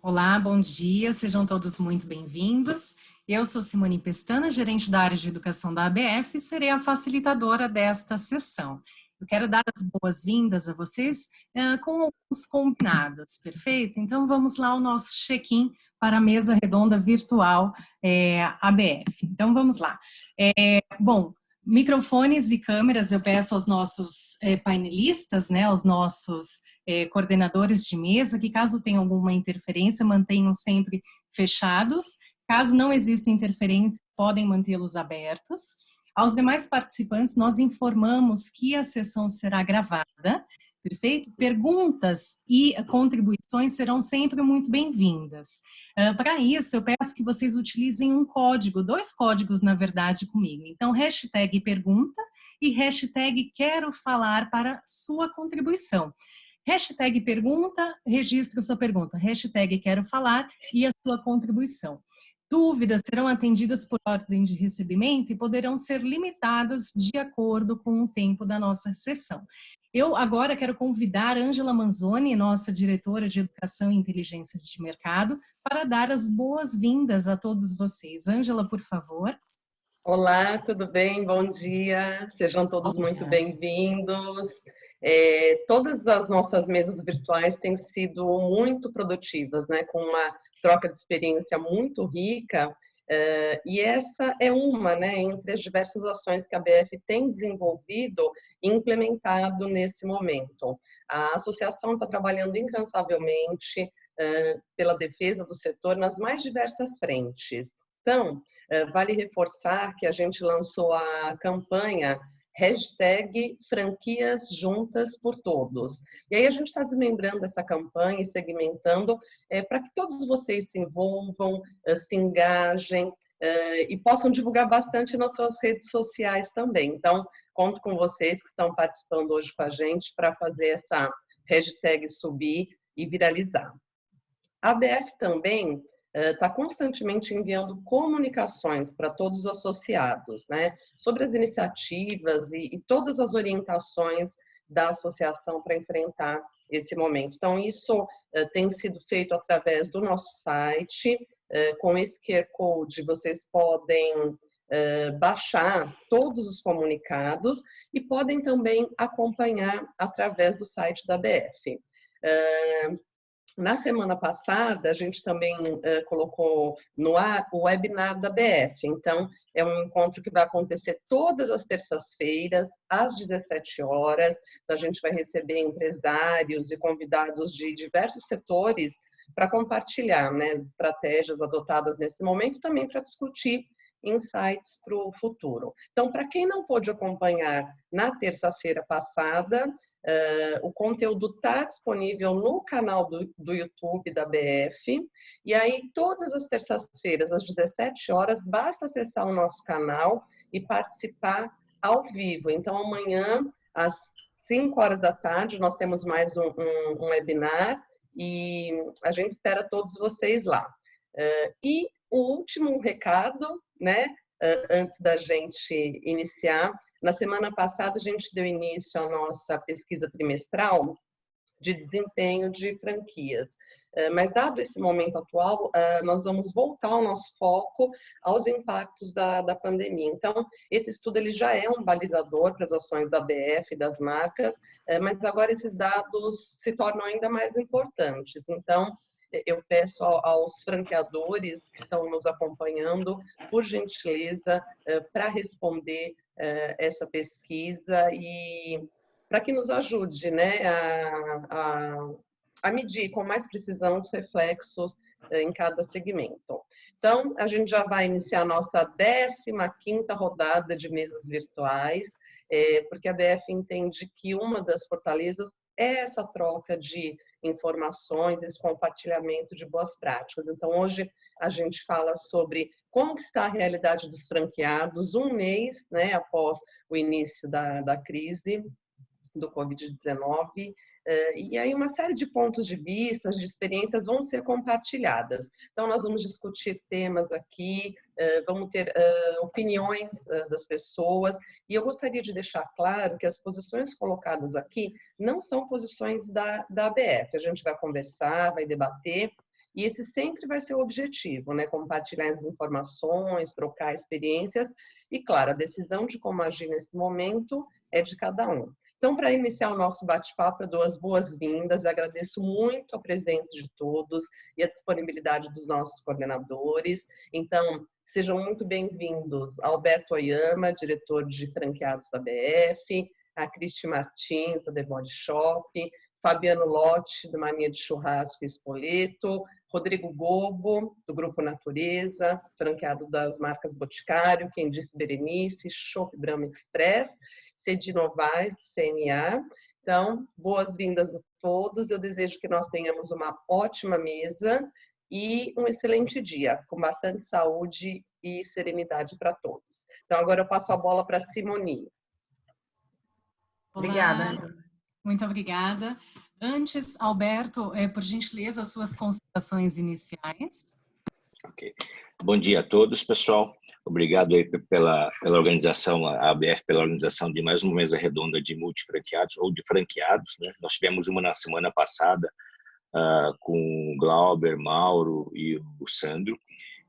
Olá, bom dia, sejam todos muito bem-vindos. Eu sou Simone Pestana, gerente da área de educação da ABF, e serei a facilitadora desta sessão. Eu quero dar as boas-vindas a vocês com alguns combinados, perfeito? Então vamos lá ao nosso check-in para a mesa redonda virtual ABF. Então vamos lá. Bom, microfones e câmeras eu peço aos nossos painelistas, né, aos nossos coordenadores de mesa, que caso tenha alguma interferência, mantenham sempre fechados. Caso não exista interferência, podem mantê-los abertos. Aos demais participantes, nós informamos que a sessão será gravada, perfeito? Perguntas e contribuições serão sempre muito bem-vindas. Para isso, eu peço que vocês utilizem um código, dois códigos, na verdade, comigo. Então, hashtag pergunta e hashtag quero falar para sua contribuição. Hashtag pergunta, registre a sua pergunta. Hashtag quero falar e a sua contribuição. Dúvidas serão atendidas por ordem de recebimento e poderão ser limitadas de acordo com o tempo da nossa sessão. Eu agora quero convidar Ângela Manzoni, nossa diretora de Educação e Inteligência de Mercado, para dar as boas-vindas a todos vocês. Ângela, por favor. Olá, tudo bem? Bom dia. Sejam todos muito bem-vindos. Todas as nossas mesas virtuais têm sido muito produtivas, né? Com uma troca de experiência muito rica. E essa é uma, né, entre as diversas ações que a BF tem desenvolvido e implementado nesse momento. A associação está trabalhando incansavelmente pela defesa do setor nas mais diversas frentes. Então, vale reforçar que a gente lançou a campanha hashtag franquias juntas por todos. E aí a gente está desmembrando essa campanha e segmentando para que todos vocês se envolvam, se engajem e possam divulgar bastante nas suas redes sociais também. Então, conto com vocês que estão participando hoje com a gente para fazer essa hashtag subir e viralizar. A ABF também está constantemente enviando comunicações para todos os associados, né, sobre as iniciativas e todas as orientações da associação para enfrentar esse momento. Então, isso tem sido feito através do nosso site. Com esse QR Code, vocês podem baixar todos os comunicados e podem também acompanhar através do site da ABF. Na semana passada, a gente também colocou no ar o webinar da BF. Então, é um encontro que vai acontecer todas as terças-feiras, às 17 horas. Então, a gente vai receber empresários e convidados de diversos setores para compartilhar, né, estratégias adotadas nesse momento e também para discutir insights para o futuro. Então, para quem não pôde acompanhar na terça-feira passada, o conteúdo está disponível no canal do YouTube da BF, e aí todas as terças-feiras, às 17 horas, basta acessar o nosso canal e participar ao vivo. Então, amanhã, às 5 horas da tarde, nós temos mais um webinar, e a gente espera todos vocês lá. E o último recado, né, antes da gente iniciar, na semana passada a gente deu início à nossa pesquisa trimestral de desempenho de franquias. Mas, dado esse momento atual, nós vamos voltar o nosso foco aos impactos da pandemia. Então, esse estudo ele já é um balizador para as ações da BF e das marcas, mas agora esses dados se tornam ainda mais importantes. Então, eu peço aos franqueadores que estão nos acompanhando, por gentileza, para responder essa pesquisa e para que nos ajude, né, a medir com mais precisão os reflexos em cada segmento. Então, a gente já vai iniciar a nossa 15ª rodada de mesas virtuais, porque a BF entende que uma das fortalezas é essa troca de informações, esse compartilhamento de boas práticas. Então, hoje a gente fala sobre como está a realidade dos franqueados, um mês, né, após o início da crise do Covid-19, e aí uma série de pontos de vista, de experiências vão ser compartilhadas. Então, nós vamos discutir temas aqui, vamos ter opiniões das pessoas, e eu gostaria de deixar claro que as posições colocadas aqui não são posições da ABF. A gente vai conversar, vai debater, E esse sempre vai ser o objetivo, né? Compartilhar as informações, trocar experiências e, claro, a decisão de como agir nesse momento é de cada um. Então, para iniciar o nosso bate-papo, eu dou as boas-vindas, agradeço muito a presença de todos e a disponibilidade dos nossos coordenadores. Então, sejam muito bem-vindos Alberto Oyama, diretor de franqueados da BF, a Cristi Martins, da The Body Shop, Fabiano Lotti, do Mania de Churrasco e Espoleto, Rodrigo Gobo, do Grupo Natureza, franqueado das marcas Boticário, Quem Disse Berenice, Chopp Brahma Express, Cedi Novaes, CNA. Então, boas-vindas a todos. Eu desejo que nós tenhamos uma ótima mesa e um excelente dia, com bastante saúde e serenidade para todos. Então, agora eu passo a bola para a Simoni. Obrigada. Muito obrigada. Antes, Alberto, por gentileza, as suas considerações iniciais. Ok. Bom dia a todos, pessoal. Obrigado aí pela organização, a ABF, pela organização de mais uma mesa redonda de multifranqueados ou de franqueados, né? Nós tivemos uma na semana passada com o Glauber, Mauro e o Sandro.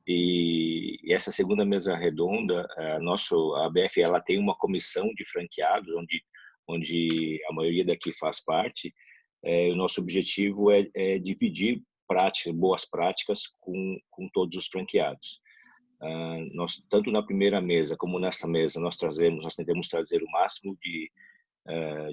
E essa segunda mesa redonda, a ABF ela tem uma comissão de franqueados, onde a maioria daqui faz parte. O nosso objetivo é dividir boas práticas com todos os franqueados. Nós, tanto na primeira mesa como nesta mesa, nós tentamos trazer o máximo de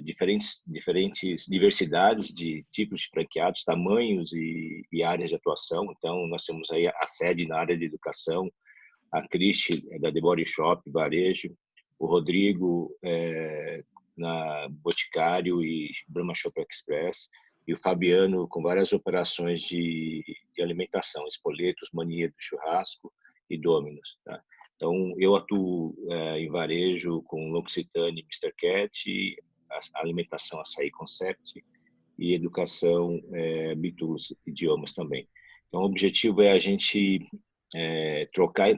diferentes diversidades de tipos de franqueados, tamanhos e áreas de atuação. Então, nós temos aí a sede na área de educação, a Cristi da The Body Shop, varejo, o Rodrigo na Boticário e Brahma Shop Express, e o Fabiano com várias operações de alimentação, Espoletos, Mania do Churrasco e Domino's. Tá? Então, eu atuo em varejo com L'Occitane e Mr. Cat, a alimentação Açaí Concept e educação Bitus Idiomas também. Então, o objetivo é a gente trocar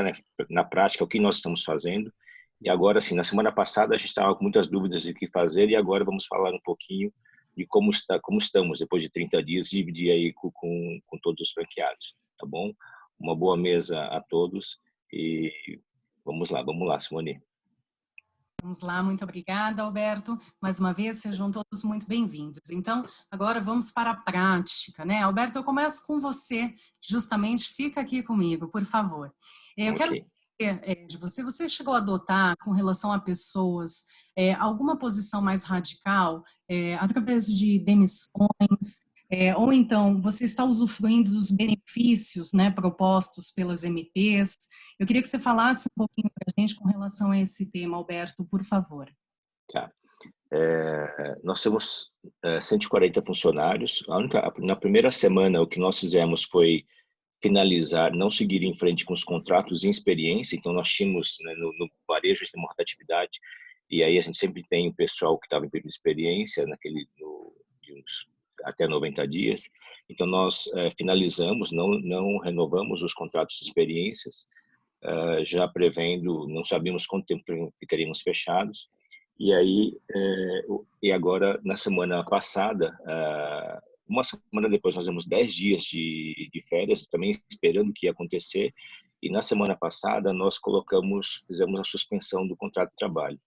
né, na prática o que nós estamos fazendo. E agora, assim, na semana passada a gente estava com muitas dúvidas de o que fazer e agora vamos falar um pouquinho de como estamos depois de 30 dias e dividir aí com todos os franqueados, tá bom? Uma boa mesa a todos e vamos lá, Simone. Vamos lá, muito obrigada, Alberto. Mais uma vez, sejam todos muito bem-vindos. Então, agora vamos para a prática, né? Alberto, eu começo com você, justamente, fica aqui comigo, por favor. Eu quero saber de você, você chegou a adotar, com relação a pessoas, alguma posição mais radical, através de demissões, ou então você está usufruindo dos benefícios, né, propostos pelas MPs? Eu queria que você falasse um pouquinho para a gente com relação a esse tema, Alberto, por favor. Tá. Nós temos 140 funcionários. Na primeira semana, o que nós fizemos foi finalizar, não seguir em frente com os contratos em experiência. Então, nós tínhamos, né, no varejo, tem uma rotatividade, e aí a gente sempre tem o pessoal que estava em período de experiência, até 90 dias. Então, nós finalizamos, não renovamos os contratos de experiências, já prevendo, não sabíamos quanto tempo ficaríamos fechados. E aí, e agora, na semana passada, uma semana depois, nós temos 10 dias de férias, também esperando o que ia acontecer. E na semana passada, nós fizemos a suspensão do contrato de trabalho.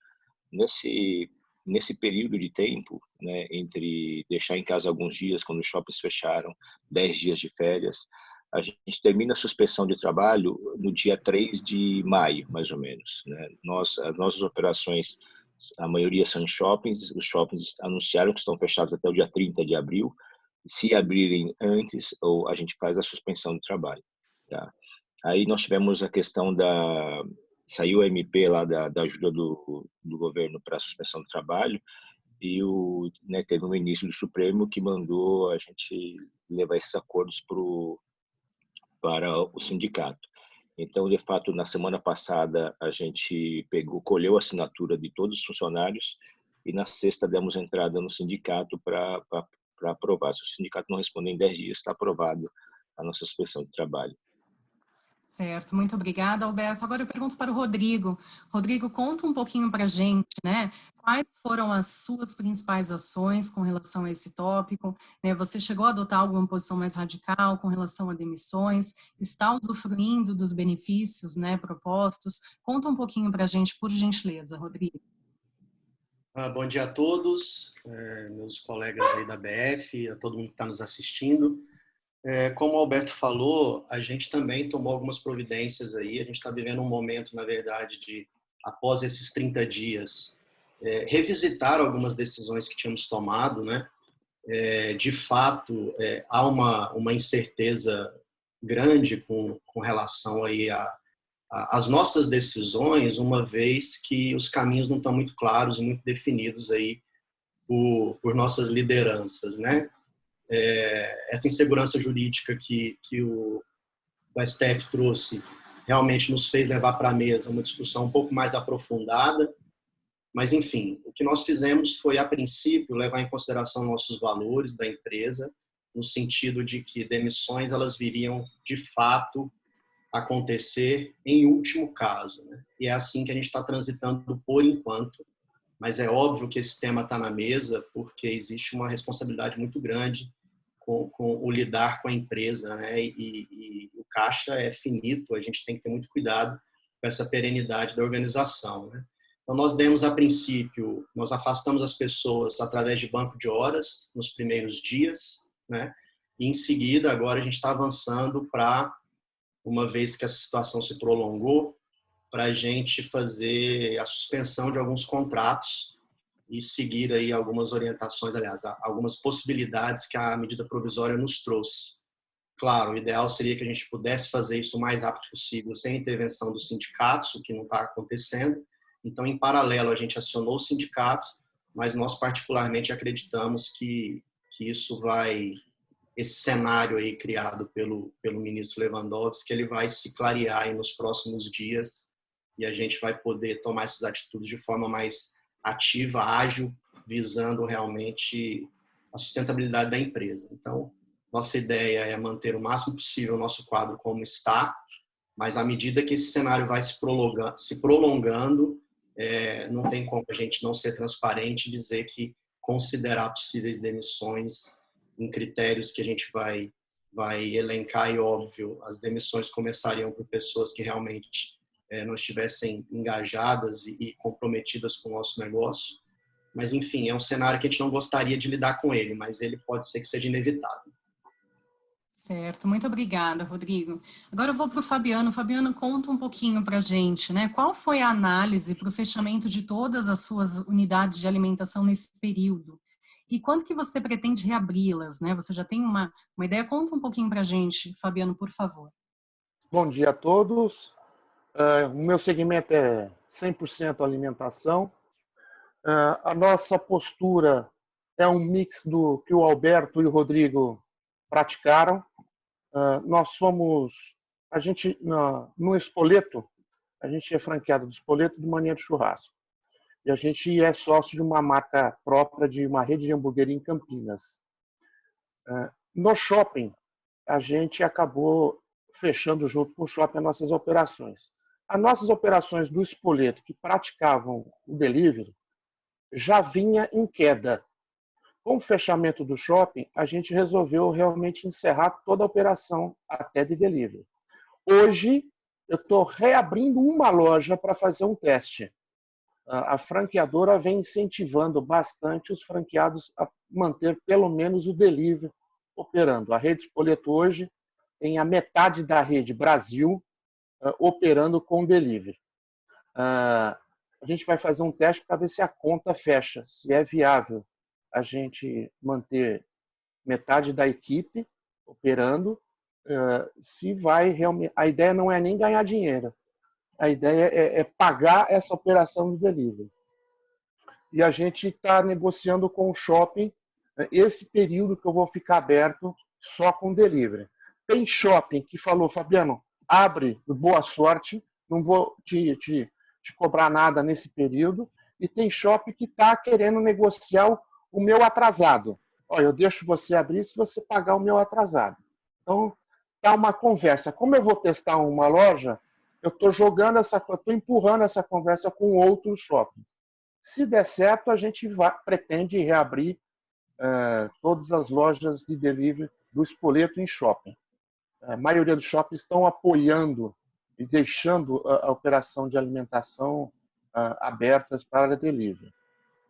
Nesse período de tempo, né, entre deixar em casa alguns dias, quando os shoppings fecharam, 10 dias de férias, a gente termina a suspensão de trabalho no dia 3 de maio, mais ou menos. Né? As nossas operações, a maioria são em shoppings, os shoppings anunciaram que estão fechados até o dia 30 de abril. Se abrirem antes, ou a gente faz a suspensão de trabalho. Tá? Aí nós tivemos a questão saiu a MP lá da ajuda do governo para a suspensão do trabalho e né, teve um ministro do Supremo que mandou a gente levar esses acordos para o sindicato. Então, de fato, na semana passada a gente colheu a assinatura de todos os funcionários e na sexta demos entrada no sindicato para aprovar. Se o sindicato não responder em 10 dias, está aprovado a nossa suspensão de trabalho. Certo, muito obrigada, Alberto. Agora eu pergunto para o Rodrigo. Rodrigo, conta um pouquinho para a gente, né? Quais foram as suas principais ações com relação a esse tópico? Né? Você chegou a adotar alguma posição mais radical com relação a demissões? Está usufruindo dos benefícios, né, propostos? Conta um pouquinho para a gente, por gentileza, Rodrigo. Bom dia a todos, meus colegas aí da BF, a todo mundo que está nos assistindo. Como o Alberto falou, a gente também tomou algumas providências aí. A gente está vivendo um momento, na verdade, de, após esses 30 dias, revisitar algumas decisões que tínhamos tomado, né? De fato, há uma incerteza grande com relação aí às nossas decisões, uma vez que os caminhos não estão muito claros e muito definidos aí por nossas lideranças, né? Essa insegurança jurídica que o STF trouxe realmente nos fez levar para a mesa uma discussão um pouco mais aprofundada, mas, enfim, o que nós fizemos foi, a princípio, levar em consideração nossos valores da empresa, no sentido de que demissões elas viriam, de fato, acontecer em último caso, né? E é assim que a gente está transitando por enquanto, mas é óbvio que esse tema está na mesa porque existe uma responsabilidade muito grande com o lidar com a empresa, né? E o caixa é finito, a gente tem que ter muito cuidado com essa perenidade da organização, né? Então, nós demos, a princípio, nós afastamos as pessoas através de banco de horas nos primeiros dias, né? E, em seguida, agora a gente está avançando para, uma vez que a situação se prolongou, para a gente fazer a suspensão de alguns contratos e seguir aí algumas orientações, aliás, algumas possibilidades que a medida provisória nos trouxe. Claro, o ideal seria que a gente pudesse fazer isso o mais rápido possível, sem intervenção dos sindicatos, o que não está acontecendo. Então, em paralelo, a gente acionou os sindicatos, mas nós particularmente acreditamos que esse cenário aí criado pelo ministro Lewandowski, ele vai se clarear aí nos próximos dias e a gente vai poder tomar essas atitudes de forma mais ativa, ágil, visando realmente a sustentabilidade da empresa. Então, nossa ideia é manter o máximo possível o nosso quadro como está, mas à medida que esse cenário vai se prolongando, não tem como a gente não ser transparente e dizer que considerar possíveis demissões em critérios que a gente vai elencar, e óbvio, as demissões começariam por pessoas que realmente não estivessem engajadas e comprometidas com o nosso negócio. Mas, enfim, é um cenário que a gente não gostaria de lidar com ele, mas ele pode ser que seja inevitável. Certo, muito obrigada, Rodrigo. Agora eu vou para o Fabiano. Fabiano, conta um pouquinho para a gente, né? Qual foi a análise para o fechamento de todas as suas unidades de alimentação nesse período? E quando que você pretende reabri-las, né? Você já tem uma ideia? Conta um pouquinho para a gente, Fabiano, por favor. Bom dia a todos. O meu segmento é 100% alimentação. A nossa postura é um mix do que o Alberto e o Rodrigo praticaram. Nós somos, no Spoleto, a gente é franqueado do Spoleto do Mania de Churrasco. E a gente é sócio de uma marca própria de uma rede de hamburgueria em Campinas. No shopping, a gente acabou fechando junto com o shopping as nossas operações. As nossas operações do Spoleto, que praticavam o delivery, já vinha em queda. Com o fechamento do shopping, a gente resolveu realmente encerrar toda a operação até de delivery. Hoje, eu estou reabrindo uma loja para fazer um teste. A franqueadora vem incentivando bastante os franqueados a manter pelo menos o delivery operando. A rede Spoleto hoje tem a metade da rede Brasil operando com delivery. A gente vai fazer um teste para ver se a conta fecha, se é viável a gente manter metade da equipe operando, se vai realmente. A ideia não é nem ganhar dinheiro, a ideia é pagar essa operação do delivery. E a gente está negociando com o shopping esse período que eu vou ficar aberto só com delivery. Tem shopping que falou, Fabiano, abre, boa sorte, não vou te cobrar nada nesse período. E tem shopping que está querendo negociar o meu atrasado. Olha, eu deixo você abrir se você pagar o meu atrasado. Então, tá uma conversa. Como eu vou testar uma loja, eu estou empurrando essa conversa com outros shoppings. Se der certo, a gente pretende reabrir todas as lojas de delivery do Spoleto em shopping. A maioria dos shoppings estão apoiando e deixando a operação de alimentação abertas para delivery.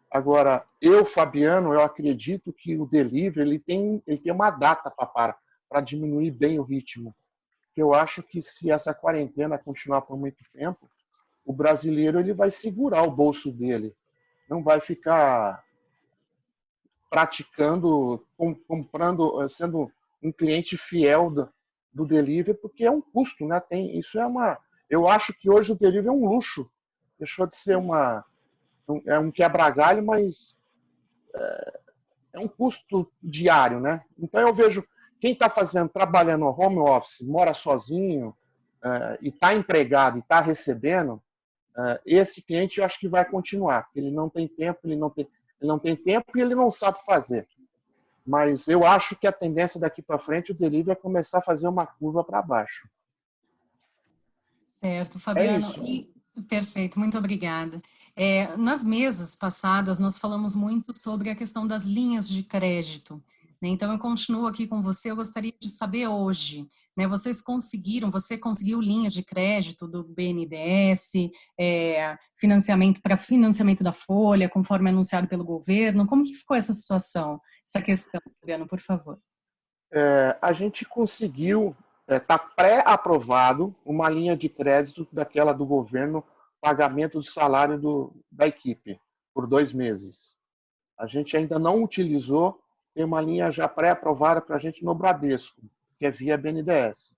Agora, Fabiano, eu acredito que o delivery ele tem uma data para diminuir bem o ritmo. Eu acho que se essa quarentena continuar por muito tempo, o brasileiro ele vai segurar o bolso dele, não vai ficar praticando, comprando, sendo um cliente fiel do delivery, porque é um custo, né? Eu acho que hoje o delivery é um luxo, deixou de ser um quebra-galho, mas é um custo diário, né? Então eu vejo quem está trabalhando no home office, mora sozinho e está empregado e está recebendo, esse cliente eu acho que vai continuar. Ele não tem tempo, ele não tem tempo e ele não sabe fazer. Mas eu acho que a tendência daqui para frente o delivery é começar a fazer uma curva para baixo. Certo, É Fabiano. isso. Perfeito, muito obrigada. Nas mesas passadas, nós falamos muito sobre a questão das linhas de crédito, né? Então, eu continuo aqui com você. Eu gostaria de saber hoje, né? Você conseguiu linhas de crédito do BNDES, financiamento para financiamento da folha, conforme anunciado pelo governo. Como que ficou essa situação, essa questão, Fabiano, por favor? A gente conseguiu, está pré-aprovado uma linha de crédito daquela do governo, pagamento do salário da equipe por 2 meses. A gente ainda não utilizou, tem uma linha já pré-aprovada para a gente no Bradesco, que é via BNDES.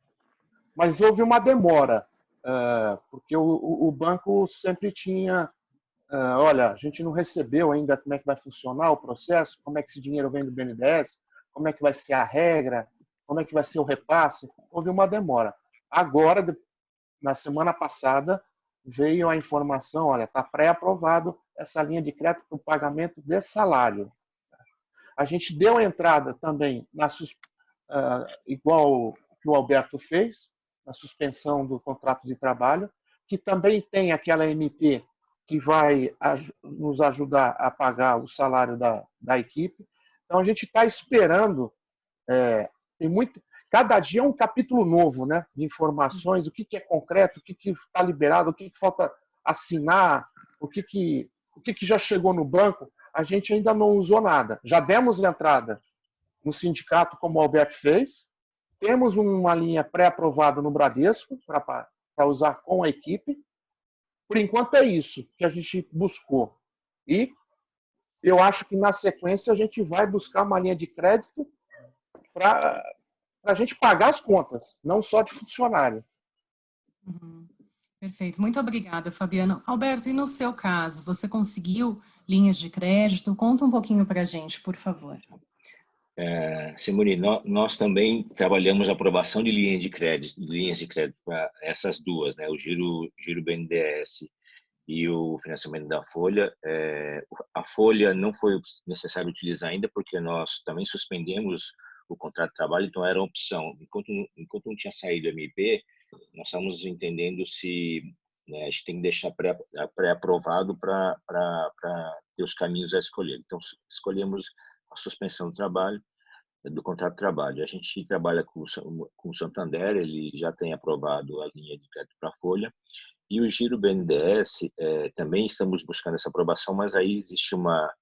Mas houve uma demora, porque o banco sempre tinha, olha, a gente não recebeu ainda como é que vai funcionar o processo, como é que esse dinheiro vem do BNDES, como é que vai ser a regra, como é que vai ser o repasse. Houve uma demora. Agora, na semana passada, veio a informação, olha, está pré-aprovado essa linha de crédito para o pagamento de salário. A gente deu entrada também, igual que o Alberto fez, na suspensão do contrato de trabalho, que também tem aquela MP que vai nos ajudar a pagar o salário da equipe. Então, a gente está esperando, cada dia é um capítulo novo, né, de informações, o que é concreto, o que está liberado, o que falta assinar, o que já chegou no banco. A gente ainda não usou nada. Já demos entrada no sindicato, como o Alberto fez, temos uma linha pré-aprovada no Bradesco para usar com a equipe. Por enquanto é isso que a gente buscou. E eu acho que na sequência a gente vai buscar uma linha de crédito para a gente pagar as contas, não só de funcionário. Uhum. Perfeito, muito obrigada, Fabiano. Alberto, e no seu caso, você conseguiu linhas de crédito? Conta um pouquinho para a gente, por favor. Simone, nós também trabalhamos a aprovação de linhas de crédito para essas duas, né? O Giro BNDES e o financiamento da Folha. A Folha não foi necessário utilizar ainda porque nós também suspendemos o contrato de trabalho, então era opção. Enquanto não tinha saído o MP, nós estamos entendendo se, né, a gente tem que deixar pré-aprovado para ter os caminhos a escolher. Então, escolhemos a suspensão do trabalho, do contrato de trabalho. A gente trabalha com o Santander, ele já tem aprovado a linha de crédito para a Folha, e o Giro BNDES também estamos buscando essa aprovação, mas aí existe uma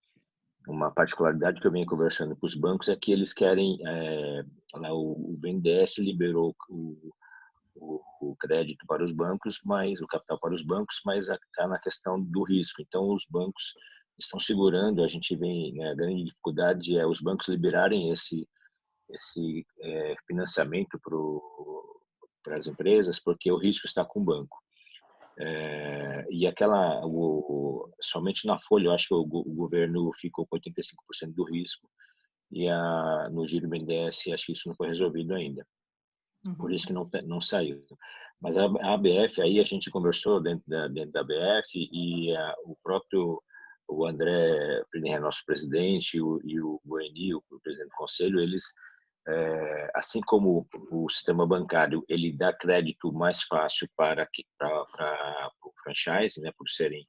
particularidade que eu venho conversando com os bancos, é que eles querem, o BNDES liberou o crédito para os bancos, mas o capital para os bancos, mas está na questão do risco. Então, os bancos estão segurando, a gente vem, né, a grande dificuldade é os bancos liberarem esse financiamento para as empresas, porque o risco está com o banco. E somente na Folha, eu acho que o governo ficou com 85% do risco, e no Giro BNDES, acho que isso não foi resolvido ainda. Por isso que não saiu. Mas a ABF, aí a gente conversou dentro da ABF, e o André Friedenreich, nosso presidente, e o Bueni, o presidente do conselho, eles assim como o sistema bancário ele dá crédito mais fácil para o franchise, né, por serem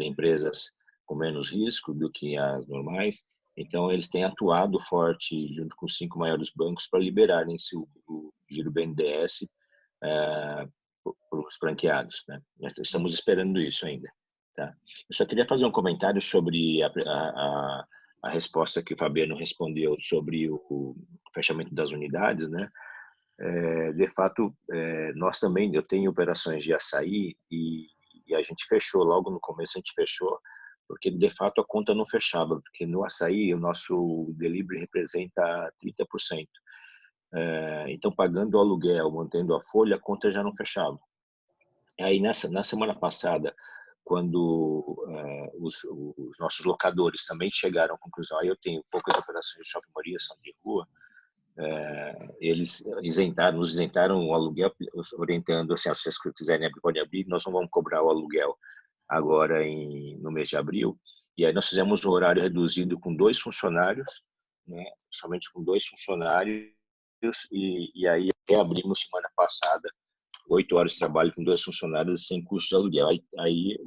empresas com menos risco do que as normais, então eles têm atuado forte junto com os 5 maiores bancos para liberarem o giro BNDES para os franqueados, né? Nós estamos esperando isso ainda, tá? Eu só queria fazer um comentário sobre a resposta que o Fabiano respondeu sobre o fechamento das unidades, né? De fato, nós também, eu tenho operações de açaí e a gente fechou, logo no começo a gente fechou, porque de fato a conta não fechava, porque no açaí o nosso delivery representa 30%. Então, pagando o aluguel, mantendo a folha, a conta já não fechava. Aí, na semana passada, quando os nossos locadores também chegaram à conclusão, aí eu tenho poucas operações de shopping mall, são de rua, eles nos isentaram o aluguel, orientando assim, se vocês quiserem abrir, podem abrir, nós não vamos cobrar o aluguel agora no mês de abril. E aí nós fizemos um horário reduzido com 2 funcionários, né, somente com 2 funcionários, e aí abrimos semana passada 8 horas de trabalho com 2 funcionários sem custo de aluguel. Aí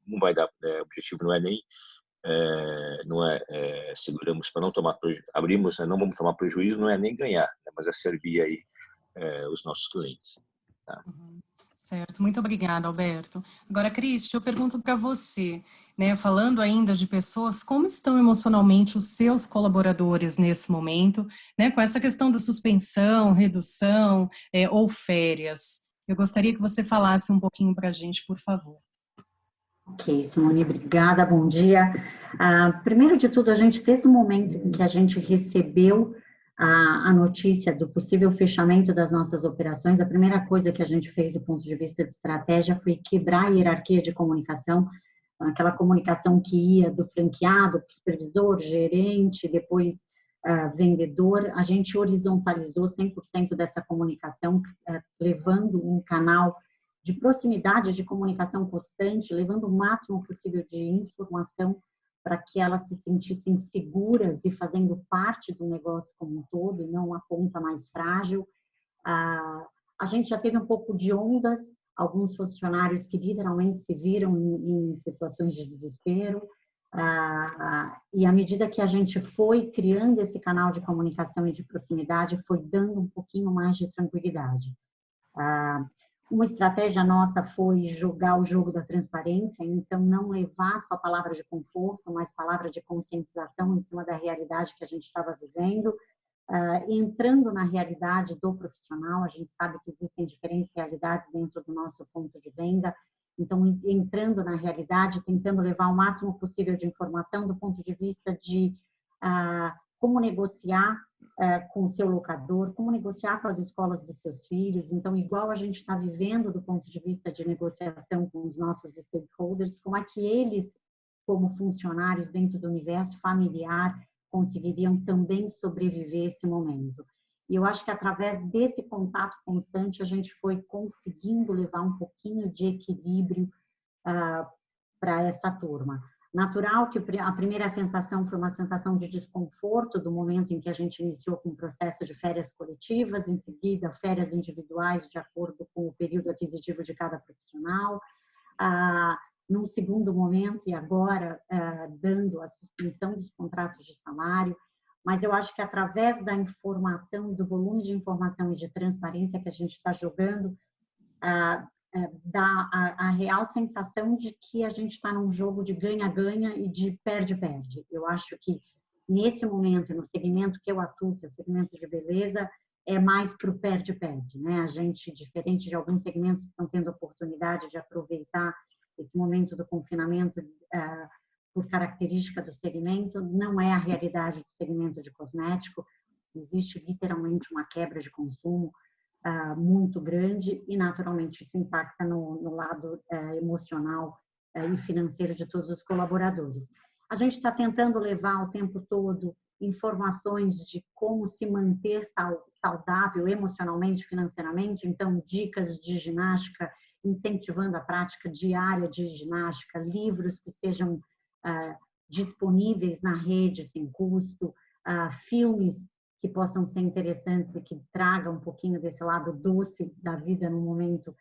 não vai dar, o objetivo não é nem seguramos para não tomar prejuízo, abrimos, né, não vamos tomar prejuízo, não é nem ganhar, né, mas é servir aí os nossos clientes. Tá? Certo, muito obrigada, Alberto. Agora, Cristi, eu pergunto para você, né, falando ainda de pessoas, como estão emocionalmente os seus colaboradores nesse momento, né, com essa questão da suspensão, redução ou férias? Eu gostaria que você falasse um pouquinho para a gente, por favor. Ok, Simone, obrigada, bom dia. Primeiro de tudo, a gente, desde o momento em que a gente recebeu a notícia do possível fechamento das nossas operações, a primeira coisa que a gente fez do ponto de vista de estratégia foi quebrar a hierarquia de comunicação, aquela comunicação que ia do franqueado para o supervisor, gerente, depois vendedor. A gente horizontalizou 100% dessa comunicação, levando um canal de proximidade, de comunicação constante, levando o máximo possível de informação para que elas se sentissem seguras e fazendo parte do negócio como um todo, e não a ponta mais frágil. A gente já teve um pouco de ondas, alguns funcionários que literalmente se viram em situações de desespero, e à medida que a gente foi criando esse canal de comunicação e de proximidade, foi dando um pouquinho mais de tranquilidade. Uma estratégia nossa foi jogar o jogo da transparência, então não levar só palavra de conforto, mas palavra de conscientização em cima da realidade que a gente estava vivendo, entrando na realidade do profissional. A gente sabe que existem diferentes realidades dentro do nosso ponto de venda, então entrando na realidade, tentando levar o máximo possível de informação do ponto de vista de como negociar com o seu locador, como negociar com as escolas dos seus filhos. Então, igual a gente está vivendo do ponto de vista de negociação com os nossos stakeholders, como é que eles, como funcionários dentro do universo familiar, conseguiriam também sobreviver esse momento. E eu acho que através desse contato constante, a gente foi conseguindo levar um pouquinho de equilíbrio para essa turma. Natural que a primeira sensação foi uma sensação de desconforto do momento em que a gente iniciou com o processo de férias coletivas, em seguida férias individuais de acordo com o período aquisitivo de cada profissional. Num segundo momento, e agora dando a suspensão dos contratos de salário, mas eu acho que através da informação e do volume de informação e de transparência que a gente está jogando, dá a real sensação de que a gente está num jogo de ganha-ganha e de perde-perde. Eu acho que nesse momento, no segmento que eu atuo, que é o segmento de beleza, é mais para o perde-perde, né? A gente, diferente de alguns segmentos que estão tendo oportunidade de aproveitar esse momento do confinamento por característica do segmento, não é a realidade do segmento de cosmético. Existe literalmente uma quebra de consumo muito grande e, naturalmente, isso impacta no lado emocional e financeiro de todos os colaboradores. A gente está tentando levar o tempo todo informações de como se manter saudável emocionalmente, financeiramente, então, dicas de ginástica, incentivando a prática diária de ginástica, livros que estejam disponíveis na rede sem custo, filmes que possam ser interessantes e que tragam um pouquinho desse lado doce da vida no momento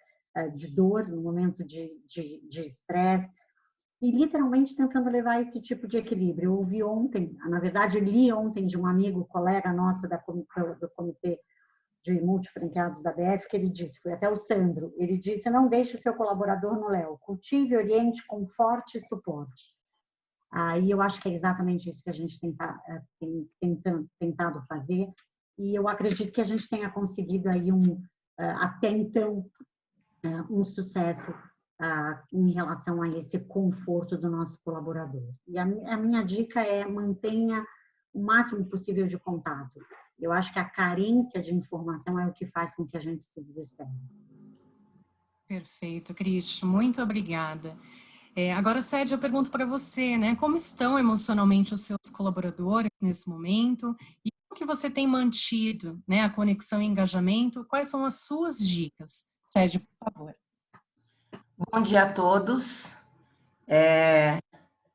de dor, no momento de estresse, e literalmente tentando levar esse tipo de equilíbrio. Eu ouvi ontem, na verdade, li ontem de um amigo, colega nosso do comitê de multifranqueados da BF, que ele disse, foi até o Sandro, ele disse: não deixe o seu colaborador no léu, cultive, oriente, conforte e suporte. E eu acho que é exatamente isso que a gente tem tentado fazer, e eu acredito que a gente tenha conseguido aí até então um sucesso em relação a esse conforto do nosso colaborador. E a minha dica é: mantenha o máximo possível de contato. Eu acho que a carência de informação é o que faz com que a gente se desespere. Perfeito, Cris. Muito obrigada. Agora, Sede, eu pergunto para você, né? Como estão emocionalmente os seus colaboradores nesse momento? E como que você tem mantido, né, a conexão e engajamento? Quais são as suas dicas? Sede, por favor. Bom dia a todos.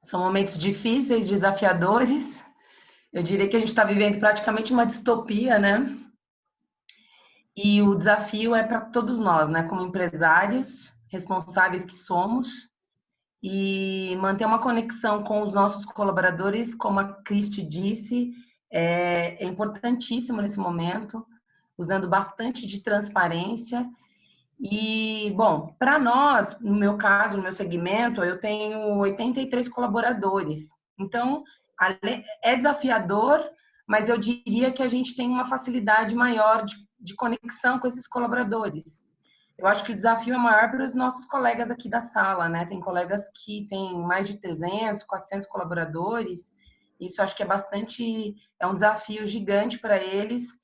São momentos difíceis, desafiadores. Eu diria que a gente está vivendo praticamente uma distopia, né? E o desafio é para todos nós, né? Como empresários responsáveis que somos, e manter uma conexão com os nossos colaboradores, como a Cristi disse, é importantíssimo nesse momento, usando bastante de transparência. E, bom, para nós, no meu caso, no meu segmento, eu tenho 83 colaboradores. Então, é desafiador, mas eu diria que a gente tem uma facilidade maior de conexão com esses colaboradores. Eu acho que o desafio é maior para os nossos colegas aqui da sala, né? Tem colegas que têm mais de 300, 400 colaboradores. Isso acho que é um desafio gigante para eles,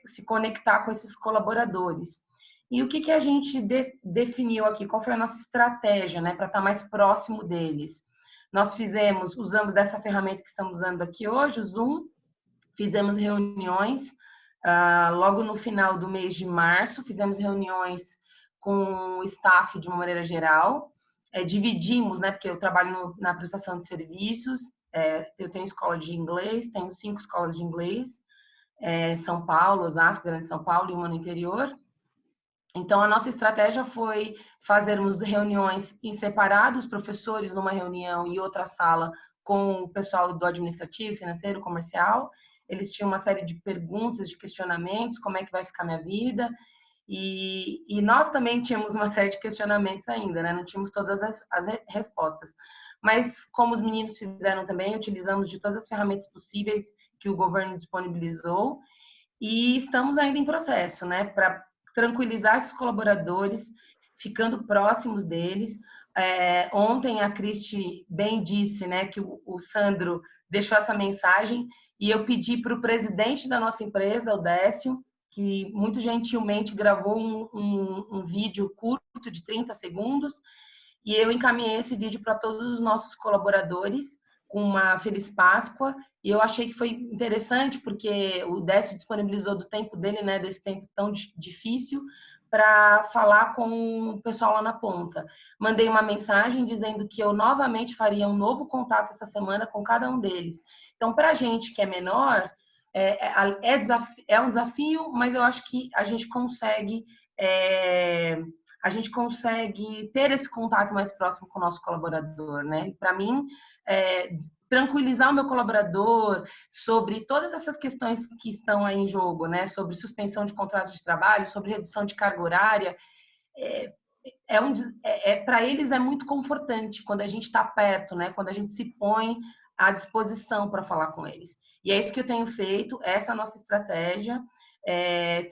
se conectar com esses colaboradores. E o que a gente definiu aqui? Qual foi a nossa estratégia, né, para estar mais próximo deles? Nós usamos dessa ferramenta que estamos usando aqui hoje, o Zoom, fizemos reuniões logo no final do mês de março, fizemos reuniões com o staff de uma maneira geral, dividimos, né, porque eu trabalho na prestação de serviços, eu tenho escola de inglês, tenho 5 escolas de inglês, São Paulo, Osasco, Grande São Paulo e uma no interior. Então, a nossa estratégia foi fazermos reuniões em separado, os professores numa reunião e outra sala com o pessoal do administrativo, financeiro, comercial. Eles tinham uma série de perguntas, de questionamentos, como é que vai ficar minha vida. E nós também tínhamos uma série de questionamentos ainda, né? Não tínhamos todas as respostas. Mas, como os meninos fizeram também, utilizamos de todas as ferramentas possíveis que o governo disponibilizou e estamos ainda em processo, né? Para tranquilizar esses colaboradores, ficando próximos deles. Ontem a Cristi bem disse, né, que o Sandro deixou essa mensagem, e eu pedi para o presidente da nossa empresa, o Décio, que muito gentilmente gravou um vídeo curto de 30 segundos, e eu encaminhei esse vídeo para todos os nossos colaboradores, com uma Feliz Páscoa, e eu achei que foi interessante, porque o Décio disponibilizou do tempo dele, né, desse tempo tão difícil, para falar com o pessoal lá na ponta. Mandei uma mensagem dizendo que eu novamente faria um novo contato essa semana com cada um deles. Então, para a gente que é menor, é um desafio, mas eu acho que a gente consegue ter esse contato mais próximo com o nosso colaborador, né? Para mim, tranquilizar o meu colaborador sobre todas essas questões que estão aí em jogo, né? Sobre suspensão de contratos de trabalho, sobre redução de carga horária, para eles é muito confortante quando a gente está perto, né? Quando a gente se põe à disposição para falar com eles. E é isso que eu tenho feito, essa é a nossa estratégia.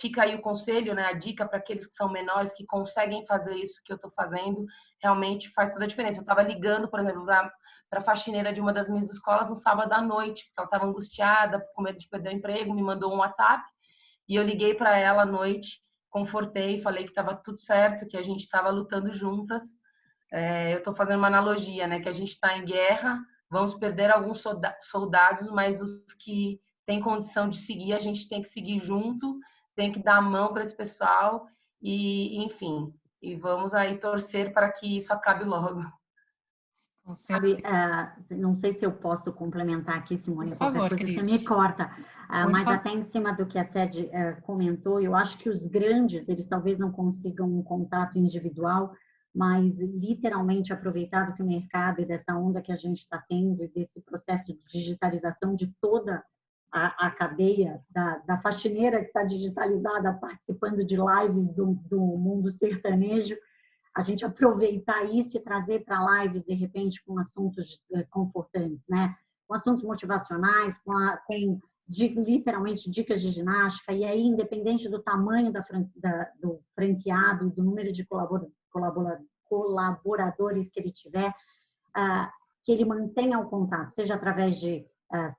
Fica aí o conselho, né, a dica para aqueles que são menores, que conseguem fazer isso que eu estou fazendo, realmente faz toda a diferença. Eu estava ligando, por exemplo, para a faxineira de uma das minhas escolas no sábado à noite, porque ela estava angustiada, com medo de perder o emprego, me mandou um WhatsApp, e eu liguei para ela à noite, confortei, falei que estava tudo certo, que a gente estava lutando juntas. Eu estou fazendo uma analogia, né, que a gente está em guerra, vamos perder alguns soldados, mas os que têm condição de seguir, a gente tem que seguir junto, tem que dar a mão para esse pessoal e, enfim, e vamos aí torcer para que isso acabe logo. Sabe, não sei se eu posso complementar aqui, Simone, Por qualquer favor, coisa Cris. você me corta, mas favor. até em cima do que a Sede comentou, eu acho que os grandes, eles talvez não consigam um contato individual, mas literalmente aproveitado que o mercado e dessa onda que a gente está tendo e desse processo de digitalização de toda a cadeia da faxineira que está digitalizada, participando de lives do mundo sertanejo, a gente aproveitar isso e trazer para lives, de repente, com assuntos confortantes, né? Com assuntos motivacionais, com literalmente dicas de ginástica, e aí, independente do tamanho do franqueado, do número de colaboradores que ele tiver, que ele mantenha o contato, seja através de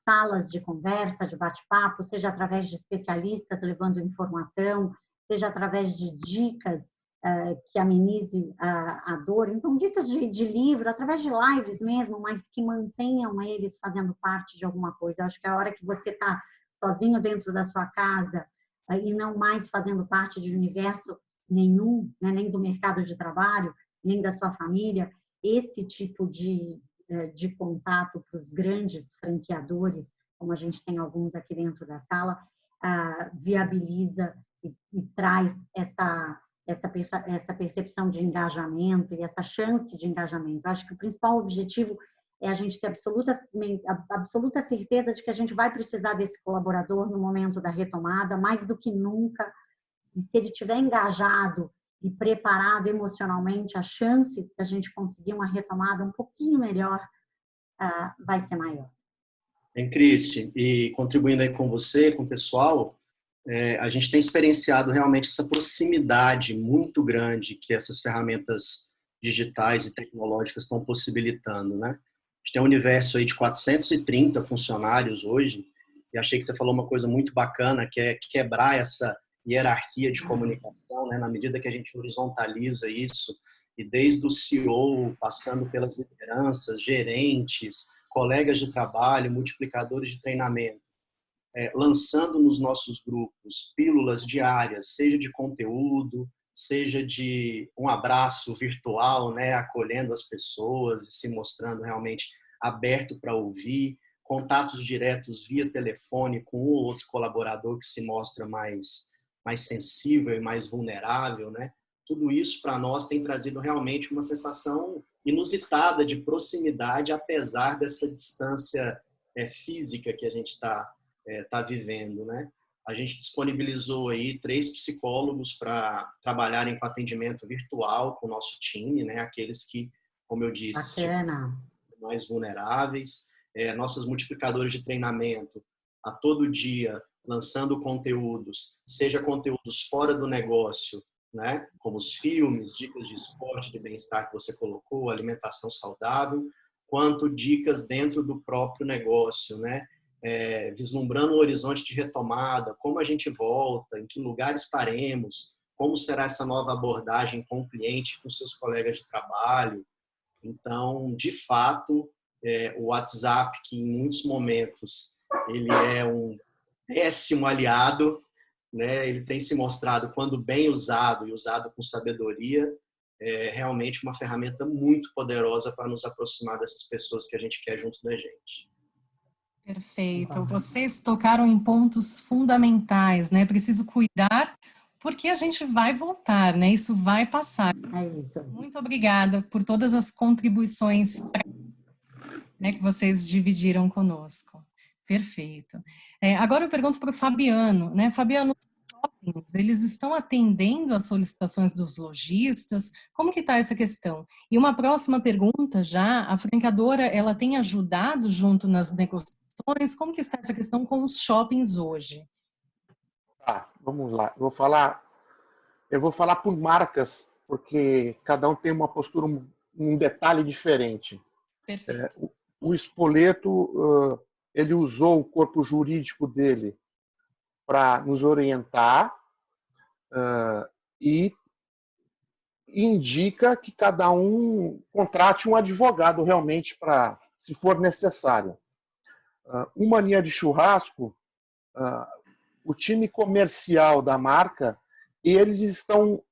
salas de conversa, de bate-papo, seja através de especialistas levando informação, seja através de dicas que amenize a dor. Então, dicas de livro, através de lives mesmo, mas que mantenham eles fazendo parte de alguma coisa. Eu acho que a hora que você está sozinho dentro da sua casa e não mais fazendo parte de universo nenhum, né, nem do mercado de trabalho, nem da sua família, esse tipo de contato para os grandes franqueadores, como a gente tem alguns aqui dentro da sala, viabiliza e traz essa percepção de engajamento e essa chance de engajamento. Eu acho que o principal objetivo é a gente ter absoluta certeza de que a gente vai precisar desse colaborador no momento da retomada, mais do que nunca, e se ele estiver engajado e preparado emocionalmente, a chance da gente conseguir uma retomada um pouquinho melhor vai ser maior. Bem, Cristi, e contribuindo aí com você, com o pessoal, a gente tem experienciado realmente essa proximidade muito grande que essas ferramentas digitais e tecnológicas estão possibilitando, né? A gente tem um universo aí de 430 funcionários hoje, e achei que você falou uma coisa muito bacana, que é quebrar essa hierarquia de comunicação, né? Na medida que a gente horizontaliza isso, e desde o CEO, passando pelas lideranças, gerentes, colegas de trabalho, multiplicadores de treinamento, lançando nos nossos grupos pílulas diárias, seja de conteúdo, seja de um abraço virtual, né, acolhendo as pessoas e se mostrando realmente aberto para ouvir, contatos diretos via telefone com um ou outro colaborador que se mostra mais sensível e mais vulnerável, né? Tudo isso para nós tem trazido realmente uma sensação inusitada de proximidade, apesar dessa distância física que a gente está vivendo, né? A gente disponibilizou aí 3 psicólogos para trabalharem com atendimento virtual com o nosso time, né? Aqueles que, como eu disse, mais vulneráveis. Nossos multiplicadores de treinamento a todo dia lançando conteúdos, seja conteúdos fora do negócio, né? Como os filmes, dicas de esporte, de bem-estar que você colocou, alimentação saudável, quanto dicas dentro do próprio negócio, né? Vislumbrando um horizonte de retomada, como a gente volta, em que lugar estaremos, como será essa nova abordagem com o cliente, com seus colegas de trabalho. Então, de fato, o WhatsApp, que em muitos momentos ele é um péssimo aliado, né? Ele tem se mostrado, quando bem usado e usado com sabedoria, realmente uma ferramenta muito poderosa para nos aproximar dessas pessoas que a gente quer junto da gente. Perfeito. Vocês tocaram em pontos fundamentais, né? Preciso cuidar, porque a gente vai voltar, né? Isso vai passar. É isso. Muito obrigada por todas as contribuições, né, que vocês dividiram conosco. Perfeito. Agora eu pergunto para o Fabiano, né? Fabiano, os shoppings, eles estão atendendo às solicitações dos lojistas? Como que está essa questão? E uma próxima pergunta já, a franqueadora, ela tem ajudado junto nas negociações? Como que está essa questão com os shoppings hoje? Vamos lá. Eu vou falar por marcas, porque cada um tem uma postura, um detalhe diferente. Perfeito. O Spoleto, ele usou o corpo jurídico dele para nos orientar e indica que cada um contrate um advogado realmente para, se for necessário. O Mania de Churrasco, o time comercial da marca, eles estão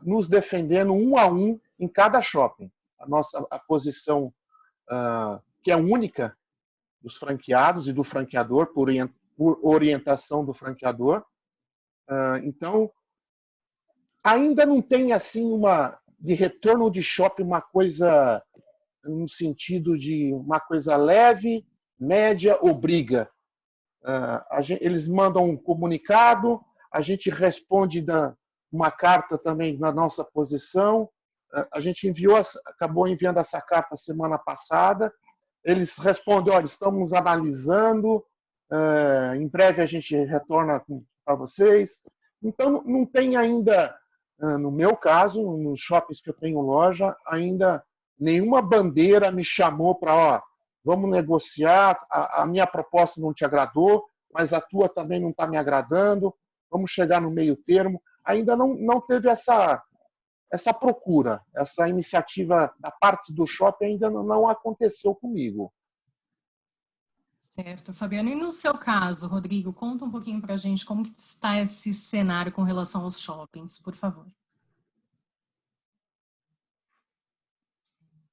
nos defendendo 1 a 1 em cada shopping. A posição que é única dos franqueados e do franqueador, por orientação do franqueador. Então, ainda não tem assim de retorno de shopping uma coisa no sentido de uma coisa leve, média ou briga. Eles mandam um comunicado, a gente responde uma carta também na nossa posição. A gente acabou enviando essa carta semana passada. Eles respondem: olha, estamos analisando, em breve a gente retorna para vocês. Então, não tem ainda, no meu caso, nos shoppings que eu tenho loja, ainda nenhuma bandeira me chamou para, vamos negociar, a minha proposta não te agradou, mas a tua também não está me agradando, vamos chegar no meio termo. Ainda não teve essa procura, essa iniciativa da parte do shopping ainda não aconteceu comigo. Certo, Fabiano. E no seu caso, Rodrigo, conta um pouquinho para a gente como que está esse cenário com relação aos shoppings, por favor.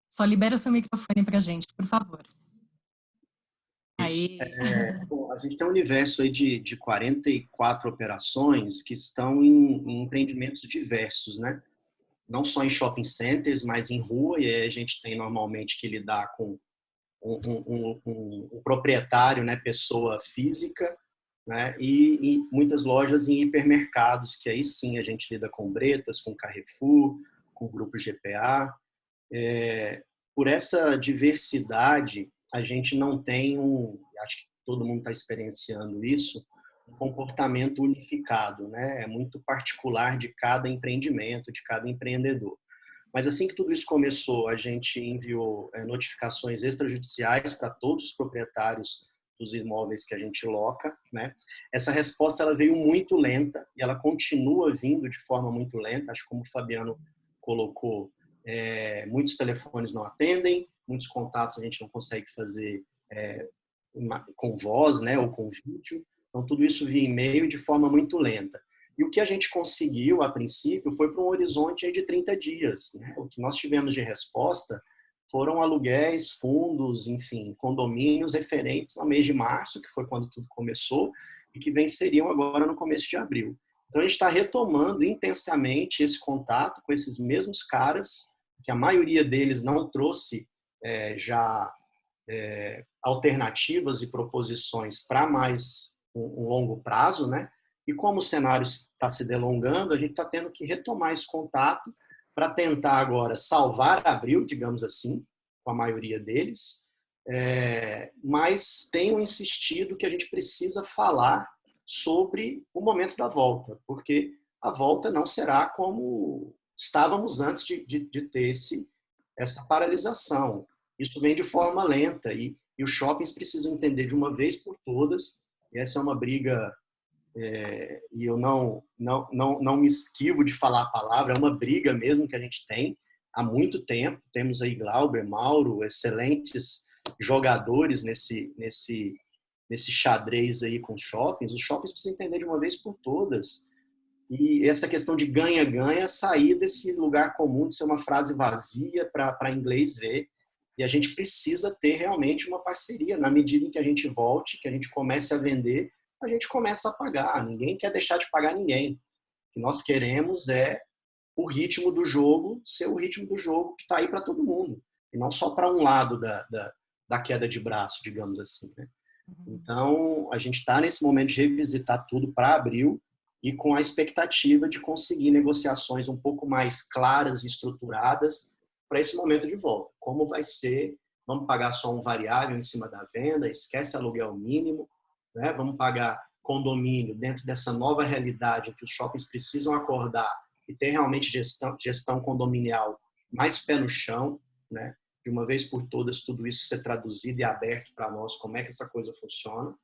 Só libera seu microfone para a gente, por favor. Aí. Bom, a gente tem um universo aí de 44 operações que estão em empreendimentos diversos, né? Não só em shopping centers, mas em rua, e aí a gente tem normalmente que lidar com um proprietário, né, pessoa física, né, e muitas lojas em hipermercados, que aí sim a gente lida com Bretas, com Carrefour, com o grupo GPA. Por essa diversidade, a gente não tem acho que todo mundo está experienciando isso, um comportamento unificado, né? É muito particular de cada empreendimento, de cada empreendedor. Mas assim que tudo isso começou, a gente enviou notificações extrajudiciais para todos os proprietários dos imóveis que a gente loca, né? Essa resposta ela veio muito lenta e ela continua vindo de forma muito lenta. Acho que como o Fabiano colocou, muitos telefones não atendem, muitos contatos a gente não consegue fazer com voz, né, ou com vídeo. Então tudo isso via e-mail de forma muito lenta. E o que a gente conseguiu, a princípio, foi para um horizonte de 30 dias. Né? O que nós tivemos de resposta foram aluguéis, fundos, enfim, condomínios referentes ao mês de março, que foi quando tudo começou, e que venceriam agora no começo de abril. Então, a gente está retomando intensamente esse contato com esses mesmos caras, que a maioria deles não trouxe alternativas e proposições para mais um longo prazo, né? E como o cenário está se delongando, a gente está tendo que retomar esse contato para tentar agora salvar abril, digamos assim, com a maioria deles, mas tenho insistido que a gente precisa falar sobre o momento da volta, porque a volta não será como estávamos antes de ter essa paralisação. Isso vem de forma lenta e os shoppings precisam entender de uma vez por todas, e essa é uma briga... e eu não me esquivo de falar a palavra, é uma briga mesmo que a gente tem há muito tempo. Temos aí Glauber, Mauro, excelentes jogadores nesse xadrez aí com os shoppings. Os shoppings precisam entender de uma vez por todas. E essa questão de ganha-ganha, sair desse lugar comum de ser uma frase vazia para inglês ver. E a gente precisa ter realmente uma parceria. Na medida em que a gente volte, que a gente comece a vender, a gente começa a pagar. Ninguém quer deixar de pagar ninguém. O que nós queremos é o ritmo do jogo ser o ritmo do jogo que está aí para todo mundo. E não só para um lado da queda de braço, digamos assim. Né? Então, a gente está nesse momento de revisitar tudo para abril e com a expectativa de conseguir negociações um pouco mais claras e estruturadas para esse momento de volta. Como vai ser? Vamos pagar só um variável em cima da venda? Esquece aluguel mínimo? Né? Vamos pagar condomínio dentro dessa nova realidade em que os shoppings precisam acordar e ter realmente gestão condominial mais pé no chão, né? De uma vez por todas, tudo isso ser traduzido e aberto para nós, como é que essa coisa funciona,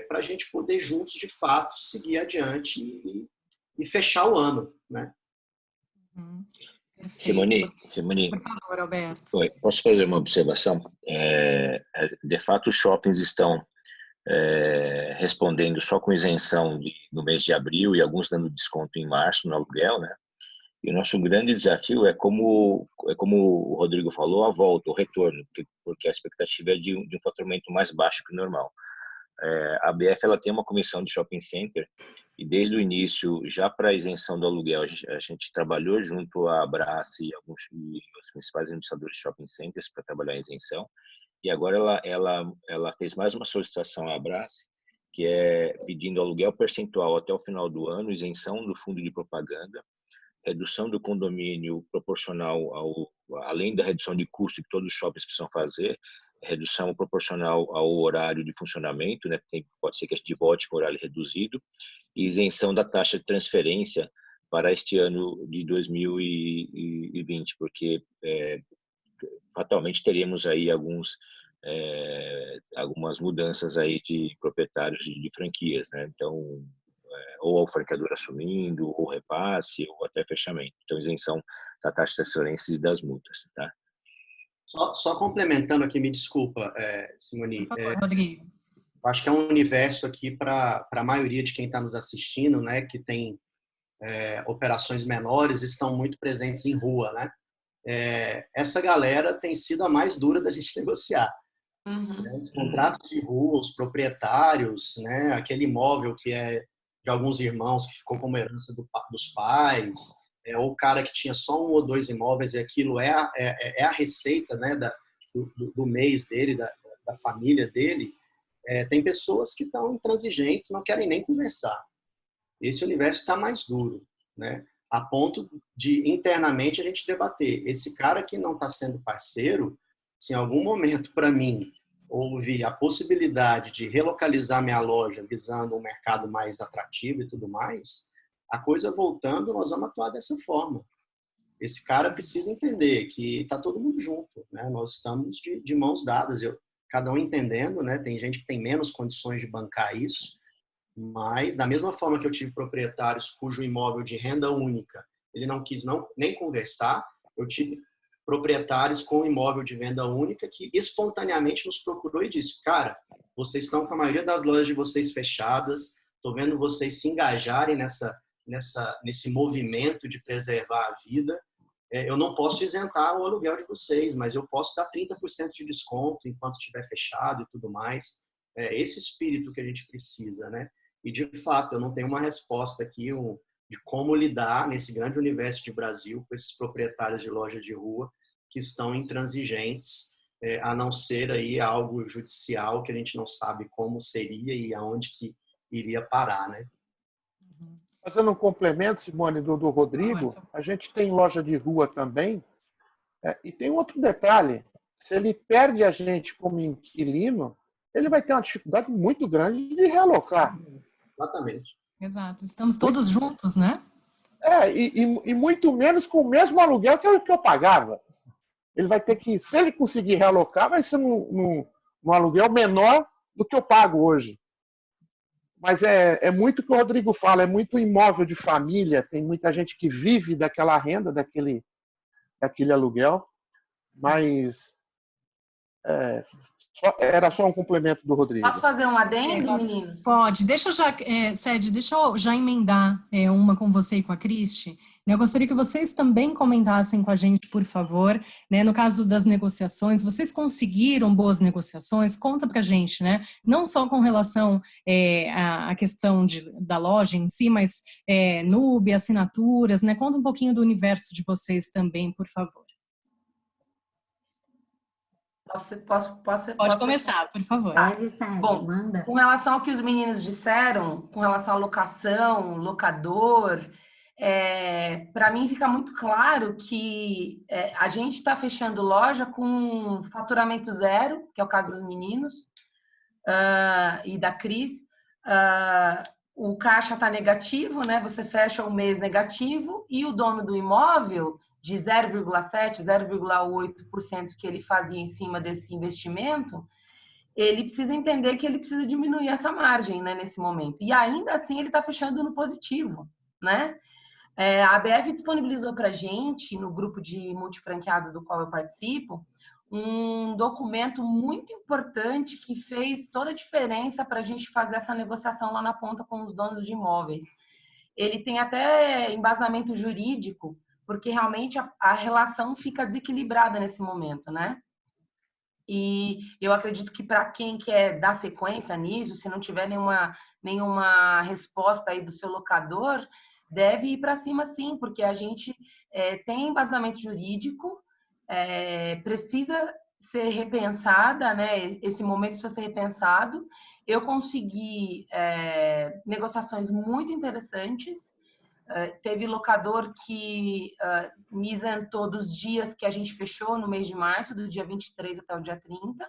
para a gente poder juntos, de fato, seguir adiante e fechar o ano. Né? Simone, por favor, Alberto. Oi, posso fazer uma observação? De fato, os shoppings estão respondendo só com isenção no mês de abril e alguns dando desconto em março no aluguel, né? E o nosso grande desafio é como o Rodrigo falou, a volta, o retorno, porque a expectativa é de um faturamento mais baixo que o normal. A ABF ela tem uma comissão de shopping center e desde o início, já para a isenção do aluguel, a gente trabalhou junto à Abrace e os principais administradores de shopping centers para trabalhar a isenção. E agora ela fez mais uma solicitação à Abrace, que é pedindo aluguel percentual até o final do ano, isenção do fundo de propaganda, redução do condomínio proporcional além da redução de custo que todos os shoppings precisam fazer, redução proporcional ao horário de funcionamento, né? Pode ser que a gente volte com horário reduzido, e isenção da taxa de transferência para este ano de 2020, porque fatalmente teríamos aí algumas mudanças aí de proprietários de franquias, né? Então, ou a franqueadora assumindo, ou repasse, ou até fechamento. Então, isenção da taxa de transferência e das multas, tá? Só complementando aqui, me desculpa, Simone. Por favor, Rodrigo. Acho que é um universo aqui para a maioria de quem está nos assistindo, né, que tem operações menores, estão muito presentes em rua, né? Essa galera tem sido a mais dura da gente negociar. Né? Os contratos de rua, os proprietários, né? Aquele imóvel que é de alguns irmãos que ficou como herança dos pais, ou o cara que tinha só 1 ou 2 imóveis e aquilo é a receita, né, do mês dele, da família dele. Tem pessoas que estão intransigentes, não querem nem conversar. Esse universo está mais duro, né? A ponto de internamente a gente debater. Esse cara que não está sendo parceiro, se em algum momento para mim houve a possibilidade de relocalizar minha loja visando um mercado mais atrativo e tudo mais, a coisa voltando, nós vamos atuar dessa forma. Esse cara precisa entender que está todo mundo junto, né? Nós estamos de mãos dadas, cada um entendendo, né? Tem gente que tem menos condições de bancar isso, mas da mesma forma que eu tive proprietários cujo imóvel de renda única, ele não quis nem conversar, eu tive proprietários com imóvel de venda única que espontaneamente nos procurou e disse: cara, vocês estão com a maioria das lojas de vocês fechadas, estou vendo vocês se engajarem nesse movimento de preservar a vida, eu não posso isentar o aluguel de vocês, mas eu posso dar 30% de desconto enquanto estiver fechado e tudo mais. Esse espírito que a gente precisa, né? E de fato, eu não tenho uma resposta aqui de como lidar nesse grande universo de Brasil com esses proprietários de lojas de rua que estão intransigentes, a não ser aí algo judicial que a gente não sabe como seria e aonde que iria parar, né? Fazendo um complemento, Simone, do Rodrigo, a gente tem loja de rua também, e tem outro detalhe: se ele perde a gente como inquilino, ele vai ter uma dificuldade muito grande de realocar. Exatamente. Exato. Estamos todos juntos, né? E muito menos com o mesmo aluguel que eu pagava. Ele vai ter que, se ele conseguir realocar, vai ser num aluguel menor do que eu pago hoje. Mas é muito o que o Rodrigo fala, é muito imóvel de família, tem muita gente que vive daquela renda, daquele aluguel, mas era só um complemento do Rodrigo. Posso fazer um adendo, meninos? Pode. Deixa eu já emendar uma com você e com a Cristi. Eu gostaria que vocês também comentassem com a gente, por favor, né, no caso das negociações, vocês conseguiram boas negociações? Conta pra gente, né? Não só com relação à questão da loja em si, mas NUB, assinaturas, né? Conta um pouquinho do universo de vocês também, por favor. Pode começar, por favor. Bom, com relação ao que os meninos disseram, com relação à locação, locador, para mim fica muito claro que a gente está fechando loja com faturamento zero, que é o caso dos meninos e da Cris. O caixa está negativo, né? Você fecha um mês negativo e o dono do imóvel de 0,7%, 0,8% que ele fazia em cima desse investimento, ele precisa entender que ele precisa diminuir essa margem, né, nesse momento. E ainda assim ele está fechando no positivo, né? A ABF disponibilizou para a gente, no grupo de multifranqueados do qual eu participo, um documento muito importante que fez toda a diferença para a gente fazer essa negociação lá na ponta com os donos de imóveis. Ele tem até embasamento jurídico, porque realmente a relação fica desequilibrada nesse momento, né? E eu acredito que para quem quer dar sequência nisso, se não tiver nenhuma resposta aí do seu locador, deve ir para cima sim, porque a gente tem embasamento jurídico, precisa ser repensada, né? Esse momento precisa ser repensado. Eu consegui negociações muito interessantes. Teve locador que me isentou dos dias que a gente fechou no mês de março, do dia 23 até o dia 30,